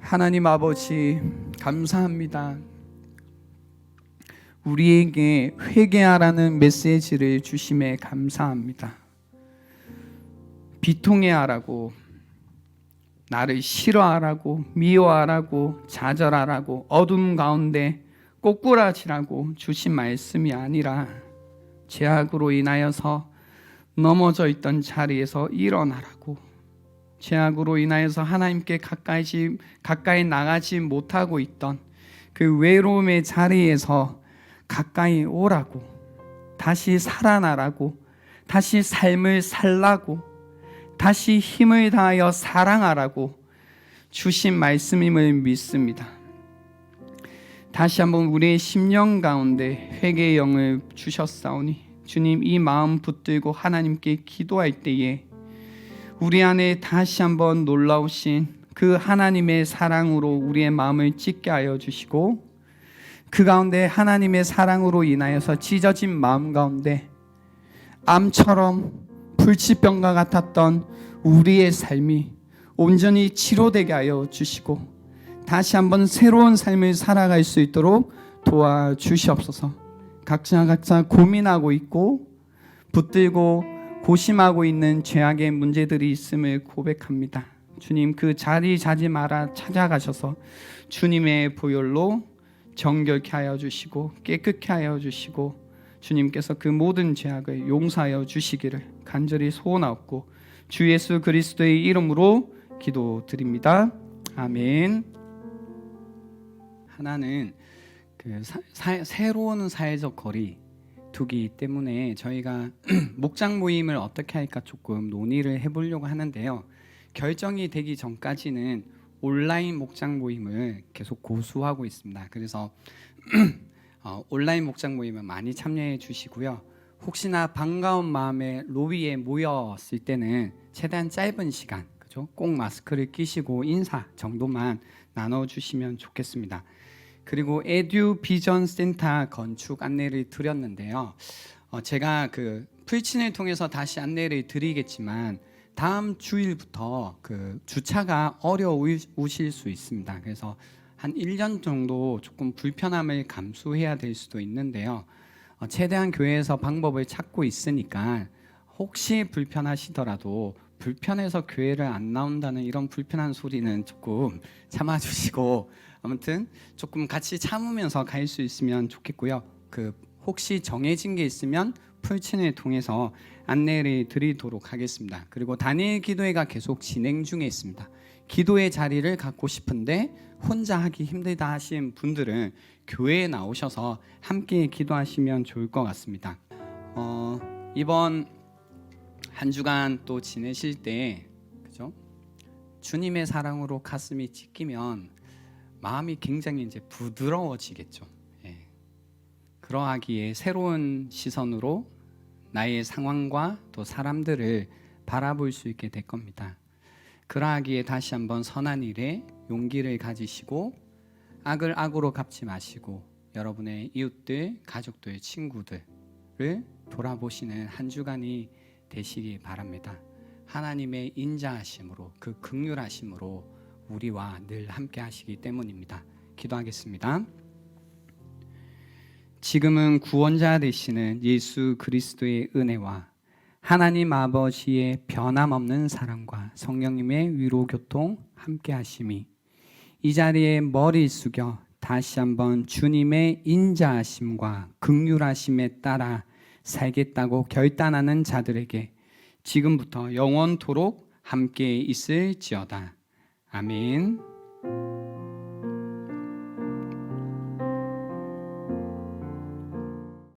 B: 하나님 아버지, 감사합니다. 우리에게 회개하라는 메시지를 주심에 감사합니다. 비통해하라고, 나를 싫어하라고, 미워하라고, 좌절하라고, 어둠 가운데 꼬꾸라지라고 주신 말씀이 아니라, 죄악으로 인하여서 넘어져 있던 자리에서 일어나라고, 죄악으로 인하여서 하나님께 가까이 나가지 못하고 있던 그 외로움의 자리에서 가까이 오라고, 다시 살아나라고, 다시 삶을 살라고, 다시 힘을 다하여 사랑하라고 주신 말씀임을 믿습니다. 다시 한번 우리의 심령 가운데 회개의 영을 주셨사오니 주님, 이 마음 붙들고 하나님께 기도할 때에 우리 안에 다시 한번 놀라우신 그 하나님의 사랑으로 우리의 마음을 찢게 하여 주시고, 그 가운데 하나님의 사랑으로 인하여서 찢어진 마음 가운데 암처럼 불치병과 같았던 우리의 삶이 온전히 치료되게 하여 주시고, 다시 한번 새로운 삶을 살아갈 수 있도록 도와주시옵소서. 각자 고민하고 있고 붙들고 고심하고 있는 죄악의 문제들이 있음을 고백합니다. 주님, 그 자리 자지 마라 찾아가셔서 주님의 보혈로 정결케 하여 주시고 깨끗게 하여 주시고 주님께서 그 모든 죄악을 용서하여 주시기를 간절히 소원하옵고 주 예수 그리스도의 이름으로 기도드립니다. 아멘. 하나는 그 새로운 사회적 거리 두기 때문에 저희가 목장 모임을 어떻게 할까 조금 논의를 해보려고 하는데요. 결정이 되기 전까지는 온라인 목장 모임을 계속 고수하고 있습니다. 그래서 온라인 목장 모임을 많이 참여해 주시고요. 혹시나 반가운 마음에 로비에 모였을 때는 최대한 짧은 시간, 그죠? 꼭 마스크를 끼시고 인사 정도만 나눠주시면 좋겠습니다. 그리고 에듀 비전 센터 건축 안내를 드렸는데요. 제가 그 프리친을 통해서 다시 안내를 드리겠지만 다음 주일부터 그 주차가 어려우실 수 있습니다. 그래서 한 1년 정도 조금 불편함을 감수해야 될 수도 있는데요. 최대한 교회에서 방법을 찾고 있으니까 혹시 불편하시더라도 불편해서 교회를 안 나온다는 이런 불편한 소리는 조금 참아주시고 아무튼 조금 같이 참으면서 갈 수 있으면 좋겠고요. 그 혹시 정해진 게 있으면 풀친을 통해서 안내를 드리도록 하겠습니다. 그리고 단일 기도회가 계속 진행 중에 있습니다. 기도의 자리를 갖고 싶은데 혼자 하기 힘들다 하신 분들은 교회에 나오셔서 함께 기도하시면 좋을 것 같습니다. 이번 한 주간 또 지내실 때 그죠? 주님의 사랑으로 가슴이 찢기면 마음이 굉장히 이제 부드러워지겠죠. 예. 그러하기에 새로운 시선으로 나의 상황과 또 사람들을 바라볼 수 있게 될 겁니다. 그러하기에 다시 한번 선한 일에 용기를 가지시고 악을 악으로 갚지 마시고 여러분의 이웃들, 가족들, 친구들을 돌아보시는 한 주간이 되시기 바랍니다. 하나님의 인자하심으로 그 긍휼하심으로 우리와 늘 함께 하시기 때문입니다. 기도하겠습니다. 지금은 구원자 되시는 예수 그리스도의 은혜와 하나님 아버지의 변함없는 사랑과 성령님의 위로 교통 함께 하심이 이 자리에 머리 숙여 다시 한번 주님의 인자하심과 긍휼하심에 따라 살겠다고 결단하는 자들에게 지금부터 영원토록 함께 있을지어다. 아멘.